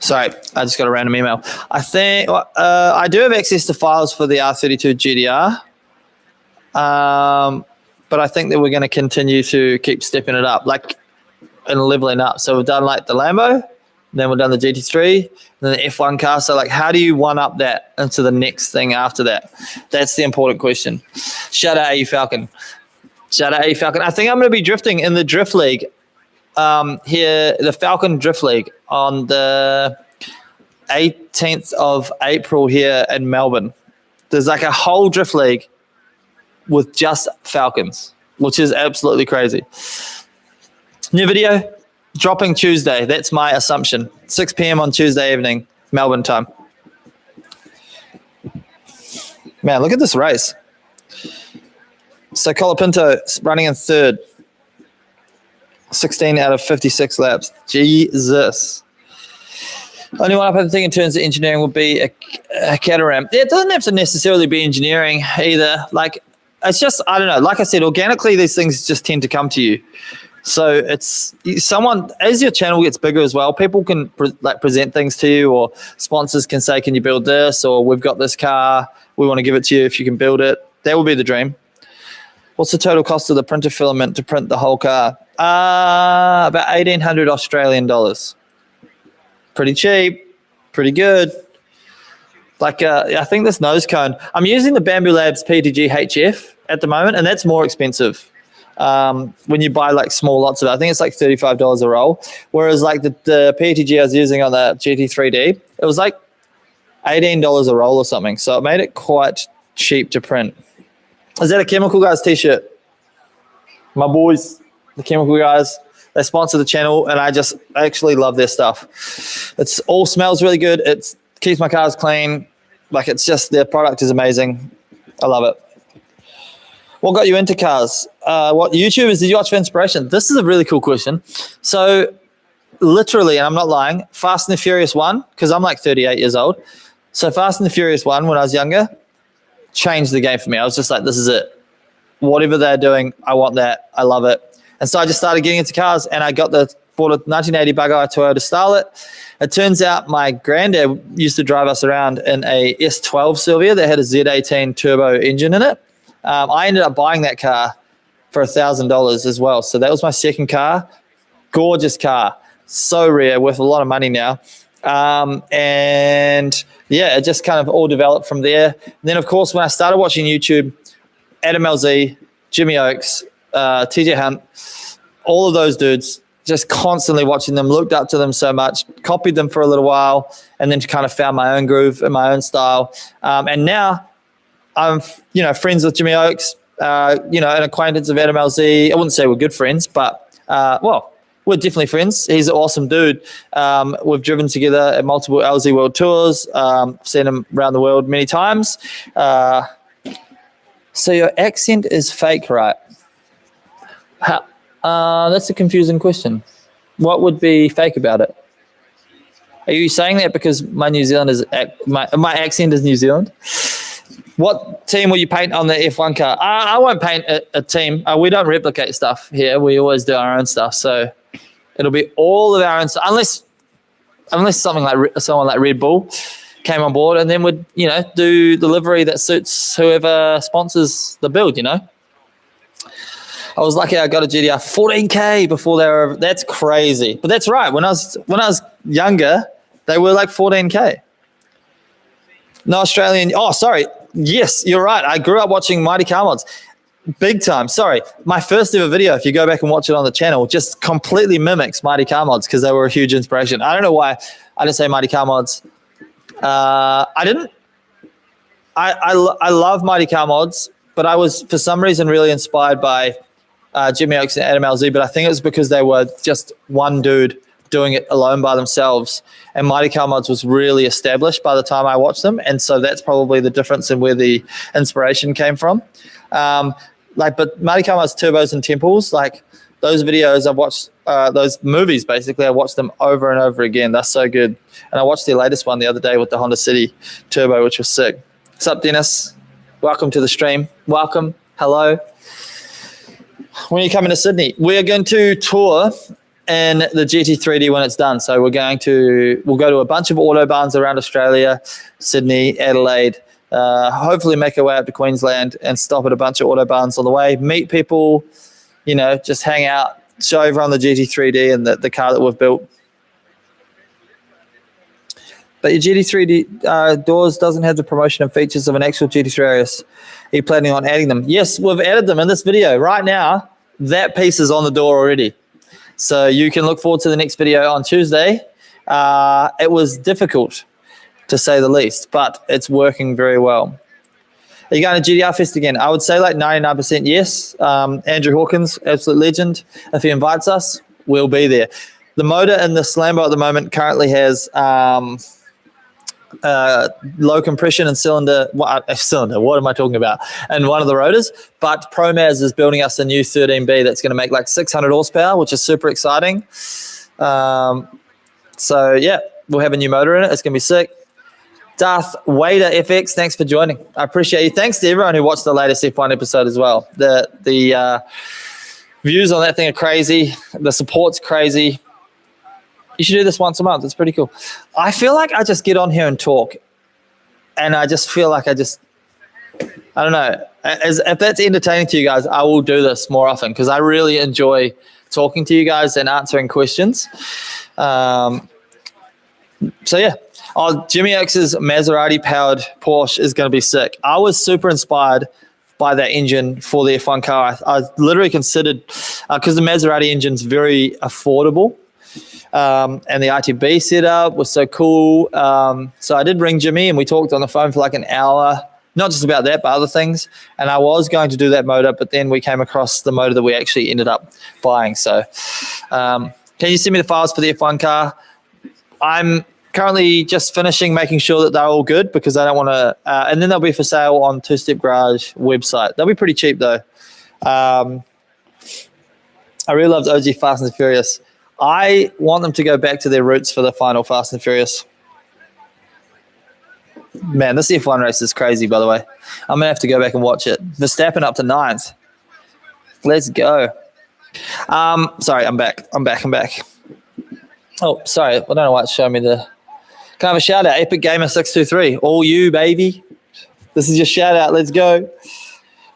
sorry, I just got a random email. I think I do have access to files for the R32 GDR, but I think that we're going to continue to keep stepping it up, and leveling up. So we've done the Lambo, then we've done the GT3, then the F1 car. So how do you one up that into the next thing after that? That's the important question. Shout out AU Falcon. Shout out AU Falcon. I think I'm going to be drifting in the Drift League. Here, the Falcon Drift League on the 18th of April here in Melbourne. There's a whole Drift League with just Falcons, which is absolutely crazy. New video dropping Tuesday. That's my assumption. 6 p.m. on Tuesday evening, Melbourne time. Man, look at this race. So Colapinto running in third. 16 out of 56 laps. Jesus. Only one other thing in terms of engineering would be a Caterham. It doesn't have to necessarily be engineering either. It's just, I don't know. Like I said, organically, these things just tend to come to you. So it's someone, as your channel gets bigger as well, people can present things to you, or sponsors can say, can you build this? Or we've got this car. We want to give it to you if you can build it. That would be the dream. What's the total cost of the printer filament to print the whole car? About 1,800 Australian dollars. Pretty cheap, pretty good. I think this nose cone, I'm using the Bamboo Labs PTG HF at the moment, and that's more expensive. when you buy like small lots of it. I think it's like $35 a roll. Whereas like the PETG I was using on the GT3D, it was like $18 a roll or something. So it made it quite cheap to print. Is that a Chemical Guys t-shirt? My boys, the Chemical Guys, they sponsor the channel, and I actually love their stuff. It's all smells really good. It keeps my cars clean. Like, it's just, their product is amazing. I love it. What got you into cars? What YouTubers did you watch for inspiration? This is a really cool question. So literally, and I'm not lying, Fast and the Furious 1, because I'm like 38 years old. So Fast and the Furious 1, when I was younger, changed the game for me. I was just like, this is it. Whatever they're doing, I want that. I love it. And so I just started getting into cars, and I bought a 1980 Bug-Eye Toyota Starlet. It turns out my granddad used to drive us around in a S12 Silvia that had a Z18 turbo engine in it. I ended up buying that car for $1,000 as well. So that was my second car. Gorgeous car. So rare, worth a lot of money now. And yeah, it just kind of all developed from there. And then, of course, when I started watching YouTube, Adam LZ, Jimmy Oakes, TJ Hunt, all of those dudes, just constantly watching them, looked up to them so much, copied them for a little while, and then kind of found my own groove and my own style. And now I'm, friends with Jimmy Oakes, an acquaintance of Adam LZ. I wouldn't say we're good friends, but, we're definitely friends. He's an awesome dude. We've driven together at multiple LZ World Tours. I've seen him around the world many times. So your accent is fake, right? That's a confusing question. What would be fake about it? Are you saying that because my my accent is New Zealand? What team will you paint on the F1 car? I won't paint a team. We don't replicate stuff here. We always do our own stuff. So it'll be all of our own stuff, unless someone like Red Bull came on board, and then would do the livery that suits whoever sponsors the build. I was lucky I got a GTR 14K before they were. That's crazy, but that's right. When I was younger, they were like 14K. No Australian. Oh, sorry. Yes, you're right. I grew up watching Mighty Car Mods. Big time. Sorry. My first ever video, if you go back and watch it on the channel, just completely mimics Mighty Car Mods because they were a huge inspiration. I don't know why I didn't say Mighty Car Mods. I didn't. I love Mighty Car Mods, but I was, for some reason, really inspired by Jimmy Oakes and Adam LZ, but I think it was because they were just one dude doing it alone by themselves. And Mighty Car Mods was really established by the time I watched them. And so that's probably the difference in where the inspiration came from. But Mighty Car Mods, Turbos and Temples, like those videos I've watched, those movies basically, I watched them over and over again. They're so good. And I watched their latest one the other day with the Honda City Turbo, which was sick. What's up, Dennis? Welcome to the stream. Welcome. Hello. When are you coming to Sydney? We're going to tour in the GT3D when it's done. So we'll go to a bunch of autobahns around Australia, Sydney, Adelaide, hopefully make our way up to Queensland and stop at a bunch of autobahns on the way, meet people, just hang out, show everyone the GT3D and the car that we've built. But your GT3D doors doesn't have the promotion and features of an actual GT3 RS. Are you planning on adding them? Yes, we've added them in this video. Right now, that piece is on the door already. So you can look forward to the next video on Tuesday. It was difficult, to say the least, but it's working very well. Are you going to GDR Fest again? I would say like 99% yes. Andrew Hawkins, absolute legend. If he invites us, we'll be there. The motor in the Lambo at the moment currently has low compression and cylinder. What am I talking about? And one of the rotors. But ProMaz is building us a new 13B that's going to make like 600 horsepower, which is super exciting. So yeah, we'll have a new motor in it. It's going to be sick. Darth Vader FX, thanks for joining. I appreciate you. Thanks to everyone who watched the latest F1 episode as well. The views on that thing are crazy. The support's crazy. You should do this once a month. It's pretty cool. I feel like I just get on here and talk, and I just feel like I don't know. If that's entertaining to you guys, I will do this more often because I really enjoy talking to you guys and answering questions. So yeah. Oh, Jimmy X's Maserati-powered Porsche is going to be sick. I was super inspired buy that engine for the F1 car. I literally considered, because the Maserati engine's very affordable, and the ITB setup was so cool. So I did ring Jimmy and we talked on the phone for like an hour, not just about that, but other things. And I was going to do that motor, but then we came across the motor that we actually ended up buying. So can you send me the files for the F1 car? I'm currently just finishing making sure that they're all good because I don't want to, and then they'll be for sale on Two Step Garage website. They'll be pretty cheap though. I really loved OG Fast and Furious. I want them to go back to their roots for the final Fast and Furious. Man, this F1 race is crazy, by the way. I'm going to have to go back and watch it. Verstappen up to 9th. Let's go. Sorry, I'm back. Oh, sorry. I don't know why it's showing me the... Can I have a shout out? Epic Gamer 623. All you, baby. This is your shout out. Let's go.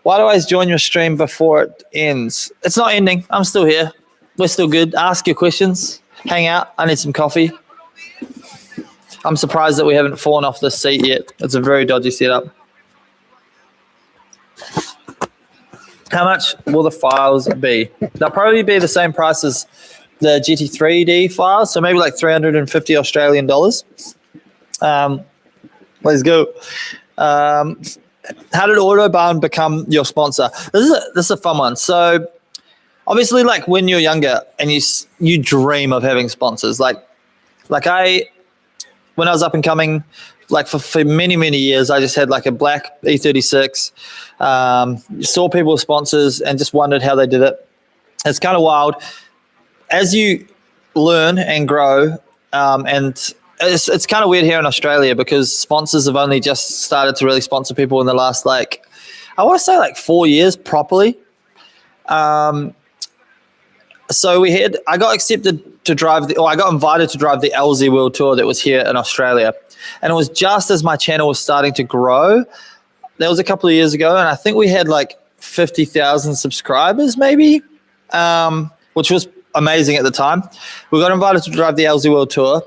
Why do I always join your stream before it ends? It's not ending. I'm still here. We're still good. Ask your questions. Hang out. I need some coffee. I'm surprised that we haven't fallen off this seat yet. It's a very dodgy setup. How much will the files be? They'll probably be the same price as the GT3D files, so maybe like 350 Australian dollars. Let's go. How did Autobahn become your sponsor? This is a fun one. So obviously, like when you're younger and you dream of having sponsors, like when I was up and coming, like for many, many years, I just had like a black E36, saw people with sponsors and just wondered how they did it. It's kind of wild. As you learn and grow, and it's kind of weird here in Australia because sponsors have only just started to really sponsor people in the last, like, I want to say like 4 years properly. So I got accepted to drive I got invited to drive the LZ World Tour that was here in Australia. And it was just as my channel was starting to grow. That was a couple of years ago. And I think we had like 50,000 subscribers maybe, which was amazing at the time. We got invited to drive the LZ World Tour.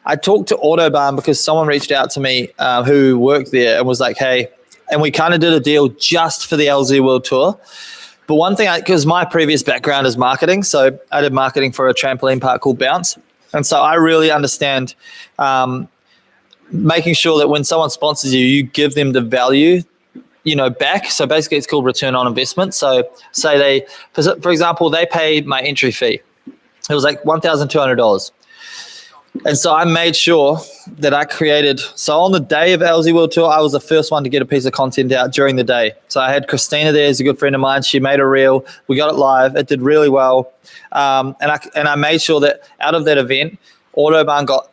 I talked to Autobahn because someone reached out to me who worked there and was like, hey, and we kind of did a deal just for the LZ World Tour. But one thing, because my previous background is marketing, so I did marketing for a trampoline park called Bounce. And so I really understand making sure that when someone sponsors you, you give them the value, back. So basically it's called return on investment. So say for example, they paid my entry fee. It was like $1,200. And so I made sure that I created, so on the day of LZ World Tour, I was the first one to get a piece of content out during the day. So I had Christina there, who's a good friend of mine. She made a reel. We got it live. It did really well. And I made sure that out of that event, Autobahn got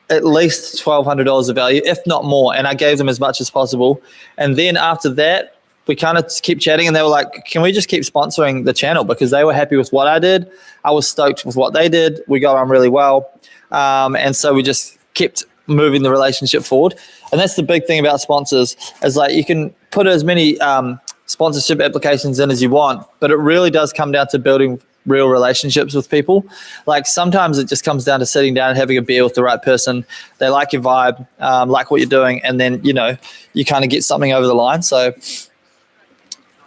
at least $1,200 of value, if not more. And I gave them as much as possible. And then after that, we kind of kept chatting and they were like, can we just keep sponsoring the channel? Because they were happy with what I did. I was stoked with what they did. We got on really well. And so we just kept moving the relationship forward. And that's the big thing about sponsors is like you can put as many sponsorship applications in as you want, but it really does come down to building real relationships with people. Like sometimes it just comes down to sitting down and having a beer with the right person. They like your vibe, like what you're doing. And then, you kind of get something over the line. So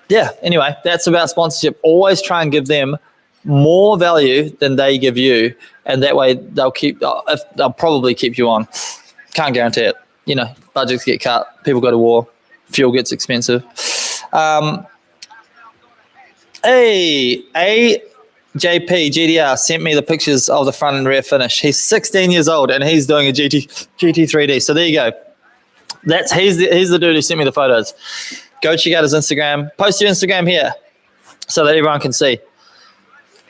yeah, anyway, that's about sponsorship. Always try and give them more value than they give you, and that way they'll probably keep you on. Can't guarantee it. Budgets get cut, people go to war, fuel gets expensive. Hey, AJP GDR sent me the pictures of the front and rear finish. He's 16 years old and he's doing a GT3D. So there you go. He's the dude who sent me the photos. Go check out his Instagram. Post your Instagram here so that everyone can see.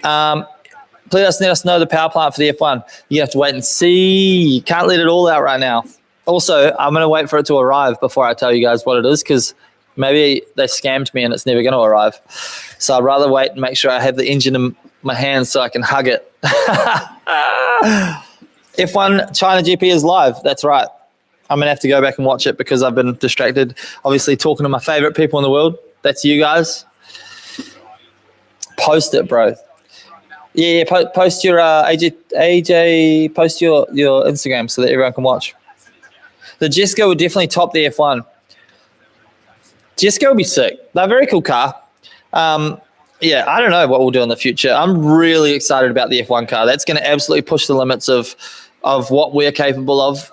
Please let us know the power plant for the F1. You have to wait and see. You can't let it all out right now. Also, I'm going to wait for it to arrive before I tell you guys what it is because maybe they scammed me and it's never going to arrive. So I'd rather wait and make sure I have the engine in my hands so I can hug it. F1 China GP is live. That's right. I'm going to have to go back and watch it because I've been distracted, obviously talking to my favorite people in the world. That's you guys. Post it, bro. Yeah, post your AJ, post your Instagram so that everyone can watch. The Jessica would definitely top the F1. Jessica will be sick. They're a very cool car. Yeah, I don't know what we'll do in the future. I'm really excited about the F1 car. That's going to absolutely push the limits of what we're capable of,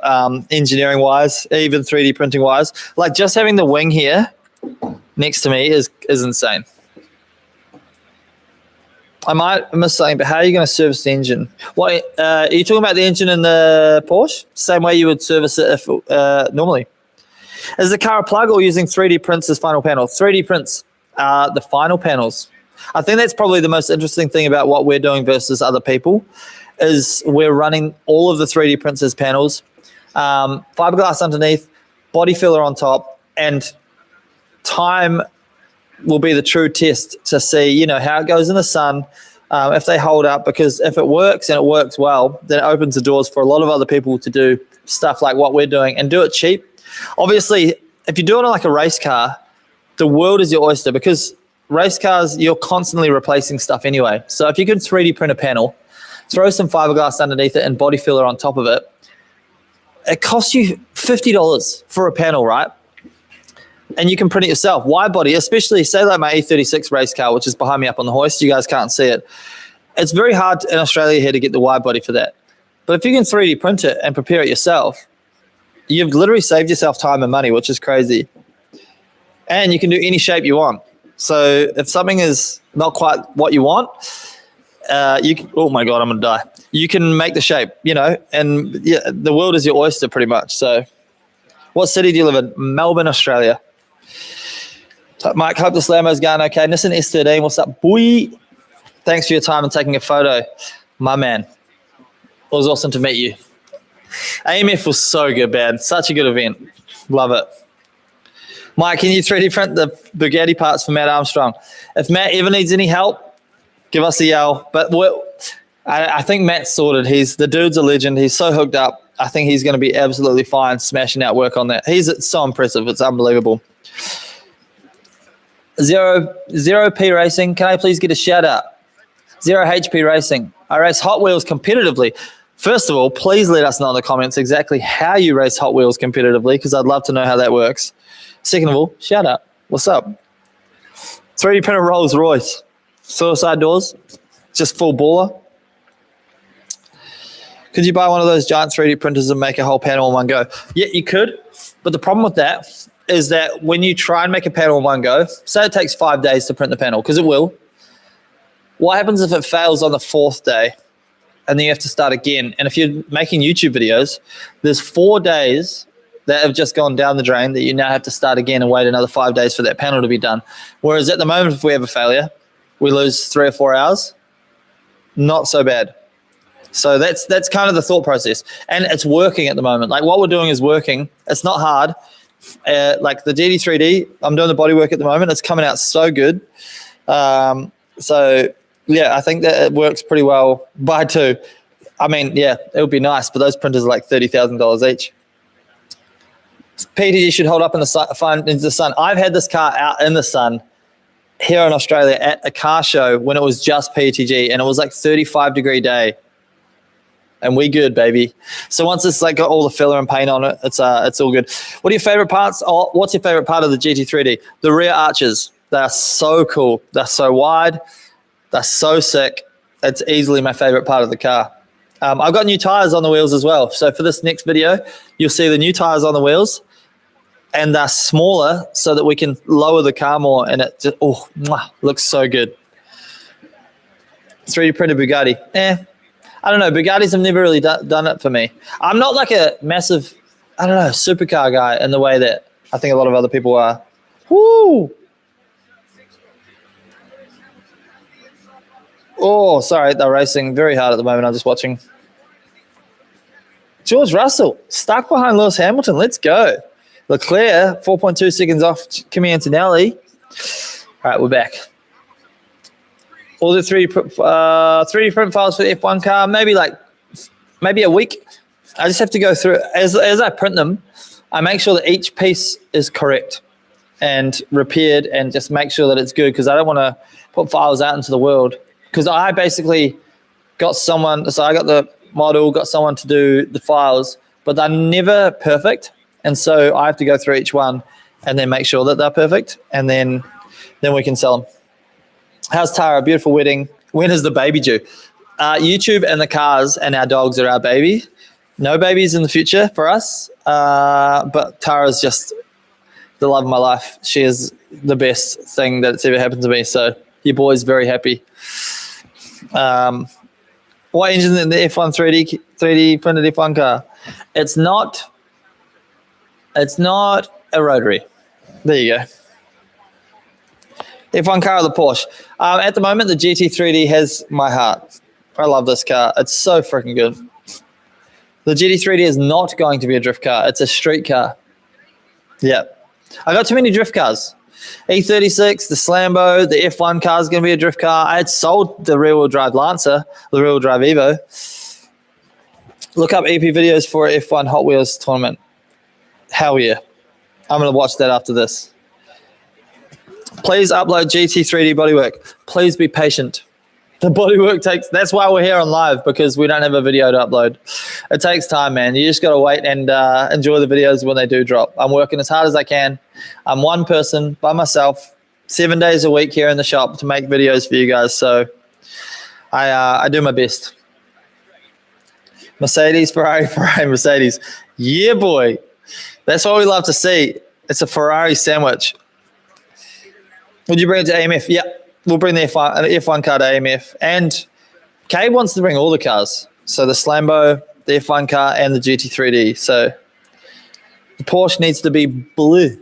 engineering-wise, even 3D printing-wise. Like, just having the wing here next to me is insane. I might miss something, but how are you going to service the engine? What, are you talking about the engine in the Porsche? Same way you would service it if normally. Is the car a plug or using 3D prints as final panel? 3D prints are the final panels. I think that's probably the most interesting thing about what we're doing versus other people is we're running all of the 3D prints as panels, fiberglass underneath, body filler on top, and time will be the true test to see, how it goes in the sun, if they hold up, because if it works and it works well, then it opens the doors for a lot of other people to do stuff like what we're doing and do it cheap. Obviously, if you do it on like a race car, the world is your oyster because race cars, you're constantly replacing stuff anyway. So if you could 3D print a panel, throw some fiberglass underneath it and body filler on top of it, it costs you $50 for a panel, right? And you can print it yourself. Wide body, especially say like my E36 race car, which is behind me up on the hoist. You guys can't see it. It's very hard in Australia here to get the wide body for that. But if you can 3D print it and prepare it yourself, you've literally saved yourself time and money, which is crazy. And you can do any shape you want. So if something is not quite what you want, you can, oh my God, I'm going to die. You can make the shape, and yeah, the world is your oyster pretty much. So what city do you live in? Melbourne, Australia. So Mike, hope this Lambo's going okay. Nissan S13, what's up, boy? Thanks for your time and taking a photo. My man. It was awesome to meet you. AMF was so good, man. Such a good event. Love it. Mike, can you 3D print the Bugatti parts for Matt Armstrong? If Matt ever needs any help, give us a yell. But I think Matt's sorted. The dude's a legend. He's so hooked up. I think he's going to be absolutely fine smashing out work on that. He's so impressive. It's unbelievable. Zero P Racing, can I please get a shout out? Zero HP Racing. I race Hot Wheels competitively. First of all, please let us know in the comments exactly how you race Hot Wheels competitively because I'd love to know how that works. Second of all, shout out. What's up? 3D printer Rolls Royce. Suicide doors. Just full baller. Could you buy one of those giant 3D printers and make a whole panel in one go? Yeah, you could. But the problem with that is that when you try and make a panel in one go, say it takes 5 days to print the panel, because it will. What happens if it fails on the 4th day and then you have to start again? And if you're making YouTube videos, there's 4 days that have just gone down the drain that you now have to start again and wait another 5 days for that panel to be done. Whereas at the moment, if we have a failure, we lose 3 or 4 hours. Not so bad. So that's kind of the thought process. And it's working at the moment. Like what we're doing is working. It's not hard. Like the GT3D, I'm doing the bodywork at the moment. It's coming out so good. So yeah, I think that it works pretty well. Buy two. I mean, yeah, it would be nice, but those printers are like $30,000 each. PTG should hold up in the sun. I've had this car out in the sun here in Australia at a car show when it was just PTG, and it was like 35-degree day. And we good, baby. So once it's like got all the filler and paint on it, it's all good. What are your favorite parts? Oh, what's your favorite part of the GT3D? The rear arches. They're so cool. They're so wide. They're so sick. It's easily my favorite part of the car. I've got new tires on the wheels as well. So for this next video, you'll see the new tires on the wheels, and they're smaller so that we can lower the car more, and it just looks so good. 3D printed Bugatti. I don't know. Bugattis have never really done it for me. I'm not like a massive, supercar guy in the way that I think a lot of other people are. Woo! Oh, sorry. They're racing very hard at the moment. I'm just watching. George Russell, stuck behind Lewis Hamilton. Let's go. Leclerc, 4.2 seconds off Kimi Antonelli. All right, we're back. All the 3D print files for the F1 car, maybe a week. I just have to go through as I print them. I make sure that each piece is correct and repaired, and just make sure that it's good because I don't want to put files out into the world. Because I basically got someone, so I got the model, got someone to do the files, but they're never perfect, and so I have to go through each one and then make sure that they're perfect, and then we can sell them. How's Tara? Beautiful wedding. When is the baby due? YouTube and the cars and our dogs are our baby. No babies in the future for us, but Tara's just the love of my life. She is the best thing that's ever happened to me. So your boy's very happy. What engine in the F1 3D printed F1 car? It's not a rotary. There you go. F1 car or the Porsche? At the moment, the GT3D has my heart. I love this car. It's so freaking good. The GT3D is not going to be a drift car. It's a street car. Yeah. I got too many drift cars. E36, the Slambo, the F1 car is going to be a drift car. I had sold the rear-wheel drive Lancer, the rear-wheel drive Evo. Look up EP videos for F1 Hot Wheels tournament. Hell yeah. I'm going to watch that after this. Please upload GT3D bodywork. Please be patient. The bodywork that's why we're here on live, because we don't have a video to upload. It takes time, man. You just got to wait and enjoy the videos when they do drop. I'm working as hard as I can. I'm one person by myself, 7 days a week here in the shop to make videos for you guys. So I do my best. Mercedes, Ferrari, Mercedes. Yeah, boy. That's what we love to see. It's a Ferrari sandwich. Would you bring it to AMF? Yeah. We'll bring the F1 car to AMF. And Kay wants to bring all the cars. So the Slambo, the F1 car, and the GT3D. So the Porsche needs to be blue.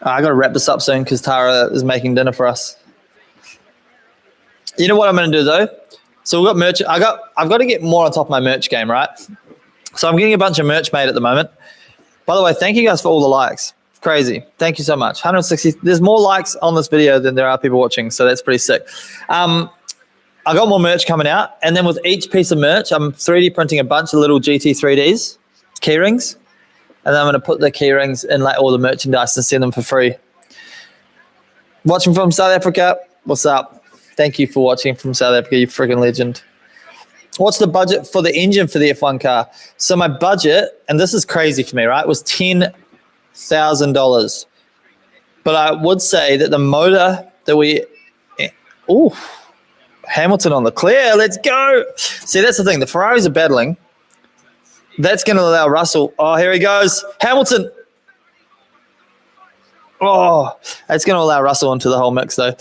I got to wrap this up soon because Tara is making dinner for us. You know what I'm going to do though? So we've got merch. I've got to get more on top of my merch game, right? So I'm getting a bunch of merch made at the moment. By the way, thank you guys for all the likes. Crazy. Thank you so much. 160. There's more likes on this video than there are people watching, so that's pretty sick. I got more merch coming out, and then with each piece of merch, I'm 3D printing a bunch of little GT3Ds, key rings, and then I'm going to put the key rings in like all the merchandise and send them for free. Watching from South Africa, what's up? Thank you for watching from South Africa, you freaking legend. What's the budget for the engine for the F1 car? So my budget, and this is crazy for me, right, was $10,000. But I would say that the motor that Hamilton on the clear, let's go. See, that's the thing. The Ferraris are battling. That's going to allow Russell. Oh, here he goes. Hamilton. Oh, that's going to allow Russell into the whole mix, though.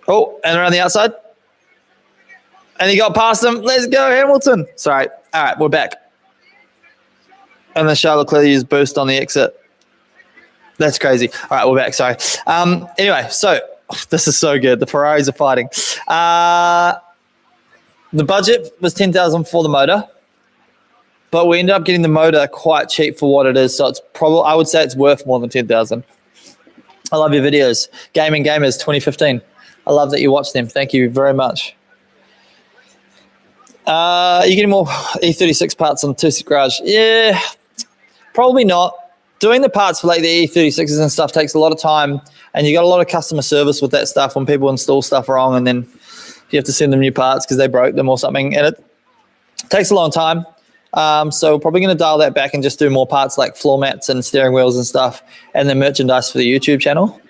Oh, and around the outside. And he got past him. Let's go, Hamilton. Sorry. All right, we're back. And then Charles Leclerc used boost on the exit. That's crazy. All right, we're back. Sorry. Anyway, so this is so good. The Ferraris are fighting. The budget was $10,000 for the motor, but we ended up getting the motor quite cheap for what it is. So it's probably, I would say it's worth more than $10,000. I love your videos. Gaming Gamers 2015. I love that you watch them. Thank you very much. You're getting more E36 parts on the 2 Garage. Yeah, probably not. Doing the parts for like the E36s and stuff takes a lot of time, and you got a lot of customer service with that stuff when people install stuff wrong, and then you have to send them new parts because they broke them or something, and it takes a long time. So we're probably going to dial that back and just do more parts like floor mats and steering wheels and stuff, and then merchandise for the YouTube channel.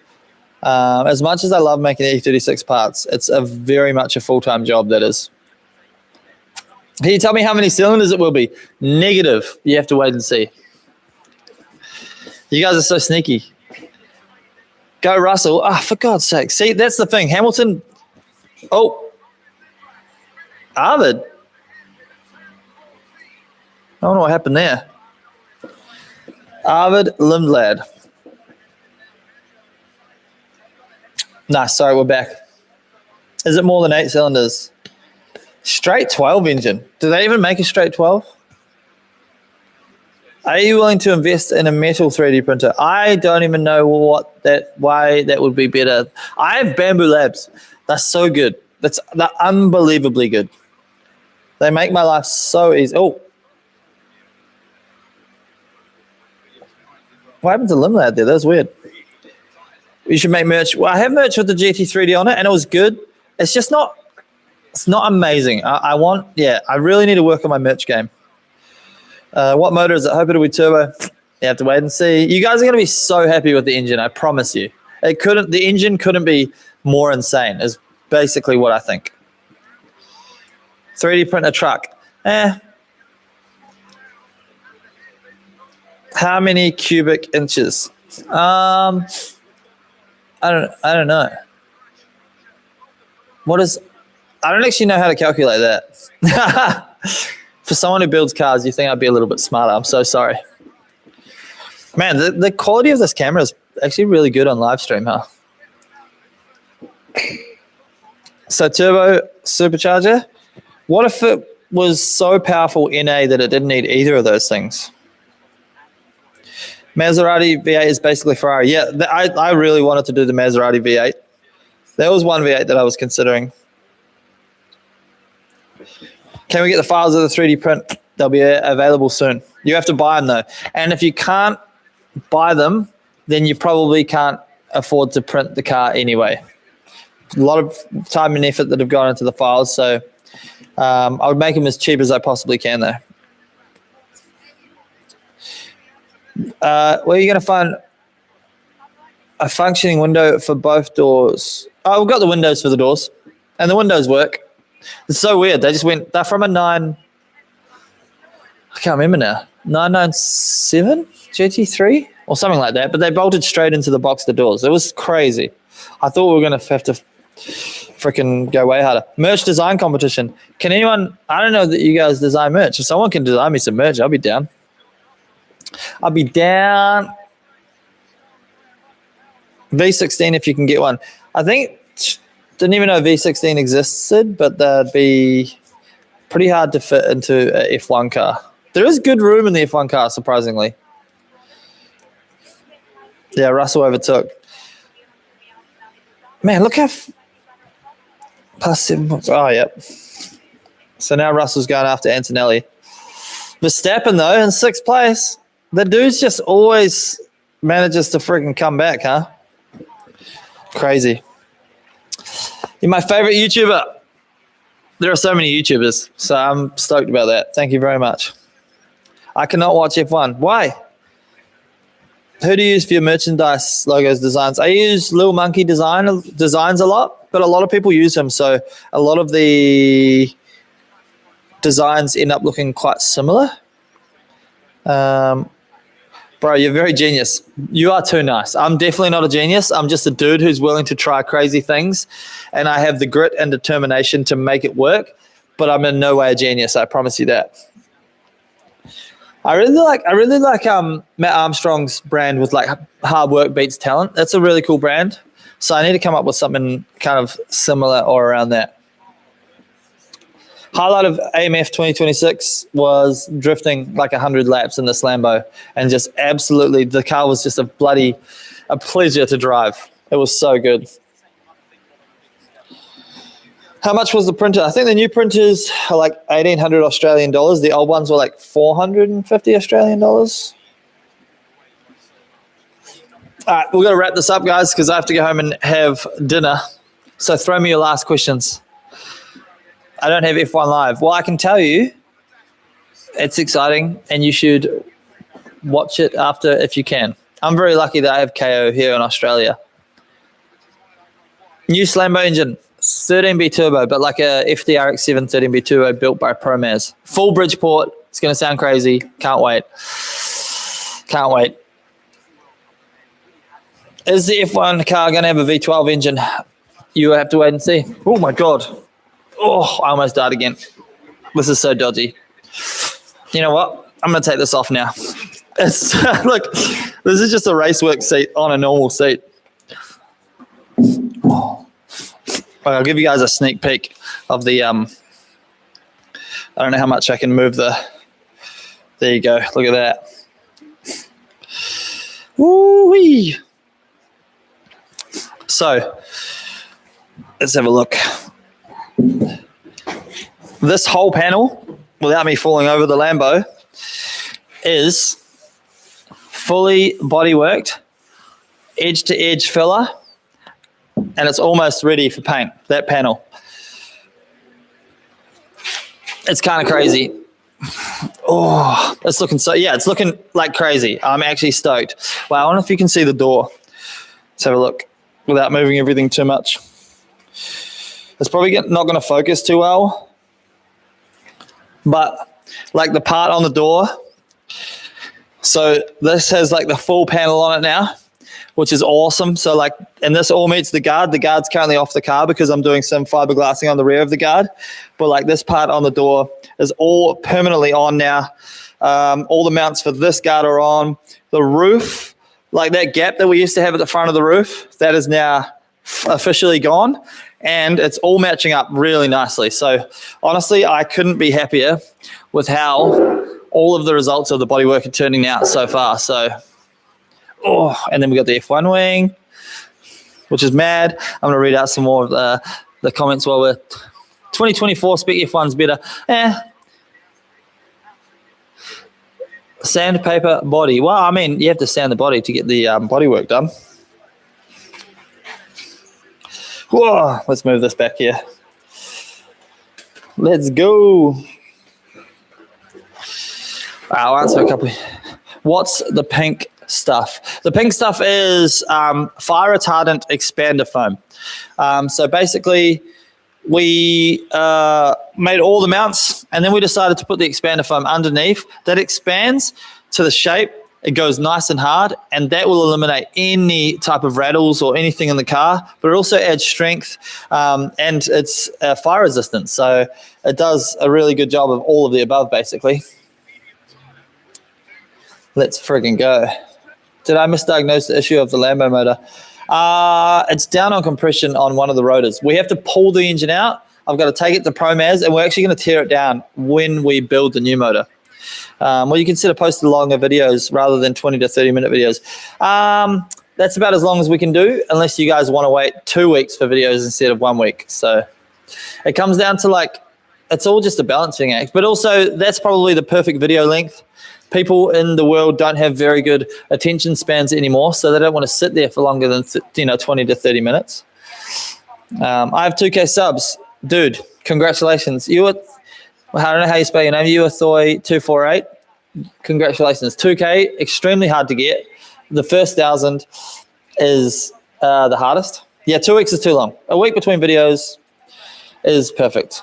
As much as I love making E36 parts, it's very much a full-time job, that is. Can you tell me how many cylinders it will be? Negative. You have to wait and see. You guys are so sneaky. Go Russell. Ah, for God's sake. See, that's the thing. Hamilton. Oh. Arvid. I don't know what happened there. Arvid Lindblad. Nah, sorry, we're back. Is it more than 8 cylinders? Straight 12 engine. Do they even make a straight 12? Are you willing to invest in a metal 3D printer? I don't even know why that would be better. I have Bamboo Labs. They're so good. They're unbelievably good. They make my life so easy. Oh. What happened to Limlad there? That was weird. You should make merch. Well, I have merch with the GT3D on it, and it was good. It's just not... It's not amazing. I really need to work on my merch game. What motor is it? I hope it'll be turbo. You have to wait and see. You guys are going to be so happy with the engine, I promise you. The engine couldn't be more insane, is basically what I think. 3D print a truck. How many cubic inches? I don't know. I don't actually know how to calculate that. For someone who builds cars, you think I'd be a little bit smarter. I'm so sorry. Man, the quality of this camera is actually really good on live stream, huh? So turbo supercharger. What if it was so powerful NA that it didn't need either of those things? Maserati V8 is basically Ferrari. Yeah, I really wanted to do the Maserati V8. There was one V8 that I was considering. Can we get the files of the 3D print? They'll be available soon. You have to buy them, though. And if you can't buy them, then you probably can't afford to print the car anyway. A lot of time and effort that have gone into the files, so I would make them as cheap as I possibly can, though. Where are you going to find a functioning window for both doors? Oh, we've got the windows for the doors, and the windows work. It's so weird. They're from a 9, I can't remember now, 997 GT3 or something like that, but they bolted straight into the box of the doors. It was crazy. I thought we were going to have to freaking go way harder. Merch design competition. Can anyone, I don't know that you guys design merch. If someone can design me some merch, I'll be down. V16 if you can get one. I think, didn't even know V16 existed, but they'd be pretty hard to fit into an F1 car. There is good room in the F1 car, surprisingly. Yeah, Russell overtook. Man, look how past 7 points. Oh, yep. So now Russell's going after Antonelli. Verstappen, though, in 6th place. The dude's just always manages to freaking come back, huh? Crazy. You're my favorite YouTuber. There are so many YouTubers, so I'm stoked about that. Thank you very much. I cannot watch F1. Why? Who do you use for your merchandise logos designs? I use Lil Monkey designs a lot, but a lot of people use him, so a lot of the designs end up looking quite similar. Bro, you're very genius. You are too nice. I'm definitely not a genius. I'm just a dude who's willing to try crazy things, and I have the grit and determination to make it work, but I'm in no way a genius. I promise you that. I really like Matt Armstrong's brand with like hard work beats talent. That's a really cool brand. So I need to come up with something kind of similar or around that. Highlight of AMF 2026 was drifting like 100 laps in this Lambo, and just absolutely, the car was just a pleasure to drive. It was so good. How much was the printer? I think the new printers are like 1,800 Australian dollars. The old ones were like 450 Australian dollars. All right, we're going to wrap this up, guys, because I have to go home and have dinner. So throw me your last questions. I don't have F1 Live. Well, I can tell you it's exciting, and you should watch it after if you can. I'm very lucky that I have KO here in Australia. New Lambo engine, 13B turbo, but like a FDRX7 13B turbo built by ProMaz. Full Bridgeport. It's going to sound crazy. Can't wait. Can't wait. Is the F1 car going to have a V12 engine? You have to wait and see. Oh, my God. Oh, I almost died again. This is so dodgy. You know what? I'm going to take this off now. It's look, this is just a racework seat on a normal seat. I'll give you guys a sneak peek of the, I don't know how much I can move the, there you go. Look at that. Woo-wee. So, let's have a look. This whole panel, without me falling over the Lambo, is fully bodyworked, edge-to-edge filler, and it's almost ready for paint, that panel. It's kind of crazy. Oh, it's looking it's looking like crazy. I'm actually stoked. Wow, I wonder if you can see the door. Let's have a look without moving everything too much. It's probably not going to focus too well, but like the part on the door. So this has like the full panel on it now, which is awesome. So like, and this all meets the guard. The guard's currently off the car because I'm doing some fiberglassing on the rear of the guard. But like this part on the door is all permanently on now. All the mounts for this guard are on. The roof, like that gap that we used to have at the front of the roof, that is now officially gone. And it's all matching up really nicely. So honestly, I couldn't be happier with how all of the results of the bodywork are turning out so far. So, and then we got the F1 wing, which is mad. I'm going to read out some more of the comments while we're 2024 Spec F1's better. Sandpaper body. Well, I mean, you have to sand the body to get the bodywork done. Whoa, let's move this back here. Let's go. I'll answer a couple. What's the pink stuff? The pink stuff is fire retardant expander foam. So basically, we made all the mounts, and then we decided to put the expander foam underneath. That expands to the shape. It goes nice and hard, and that will eliminate any type of rattles or anything in the car, but it also adds strength, and it's fire resistant. So it does a really good job of all of the above, basically. Let's friggin' go. Did I misdiagnose the issue of the Lambo motor? It's down on compression on one of the rotors. We have to pull the engine out. I've got to take it to ProMaz, and we're actually going to tear it down when we build the new motor. Well, you consider posting longer videos rather than 20 to 30 minute videos. That's about as long as we can do, unless you guys want to wait 2 weeks for videos instead of 1 week. So it comes down to like, it's all just a balancing act, but also that's probably the perfect video length. People in the world don't have very good attention spans anymore, so they don't want to sit there for longer than 20 to 30 minutes. I have 2K subs. Dude, congratulations. I don't know how you spell your name. Uathoy248. Congratulations. 2K, extremely hard to get. The first 1,000 is the hardest. Yeah, 2 weeks is too long. A week between videos is perfect.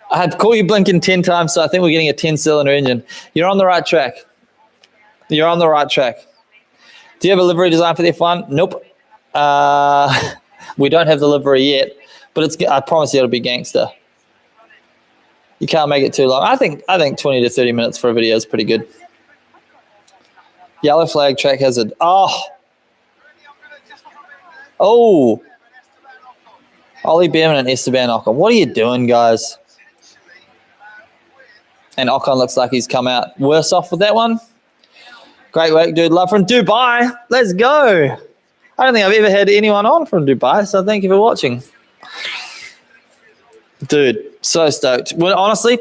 I had to call you blinking 10 times, so I think we're getting a 10-cylinder engine. You're on the right track. You're on the right track. Do you have a livery design for the F1? Nope. We don't have the livery yet, but I promise you it'll be gangster. You can't make it too long. I think 20 to 30 minutes for a video is pretty good. Yellow flag, track hazard. Oh. Ollie Behrman and Esteban Ocon. What are you doing, guys? And Ocon looks like he's come out worse off with that one. Great work, dude. Love from Dubai. Let's go. I don't think I've ever had anyone on from Dubai, so thank you for watching. Dude, so stoked. Honestly,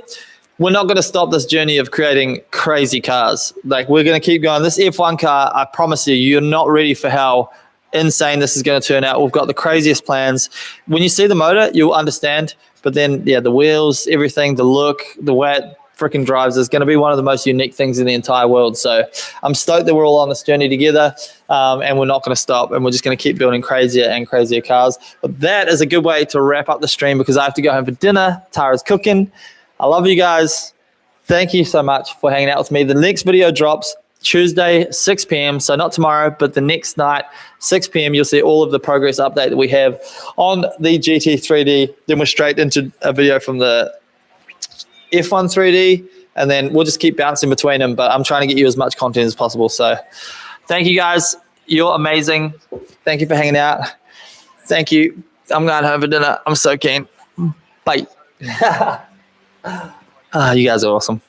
we're not going to stop this journey of creating crazy cars. Like, we're going to keep going. This F1 car, I promise you, you're not ready for how insane this is going to turn out. We've got the craziest plans. When you see the motor, you'll understand. But then, yeah, the wheels, everything, the look, the way it freaking drives is going to be one of the most unique things in the entire world. So I'm stoked that we're all on this journey together, and we're not going to stop, and we're just going to keep building crazier and crazier cars. But that is a good way to wrap up the stream because I have to go home for dinner. Tara's cooking. I love you guys. Thank you so much for hanging out with me. The next video drops Tuesday, 6 p.m. So not tomorrow, but the next night, 6 p.m. You'll see all of the progress update that we have on the GT3D. Then we're straight into a video from the F1 3D, and then we'll just keep bouncing between them, but I'm trying to get you as much content as possible. So thank you guys. You're amazing. Thank you for hanging out. Thank you. I'm going home for dinner. I'm so keen. Bye. You guys are awesome.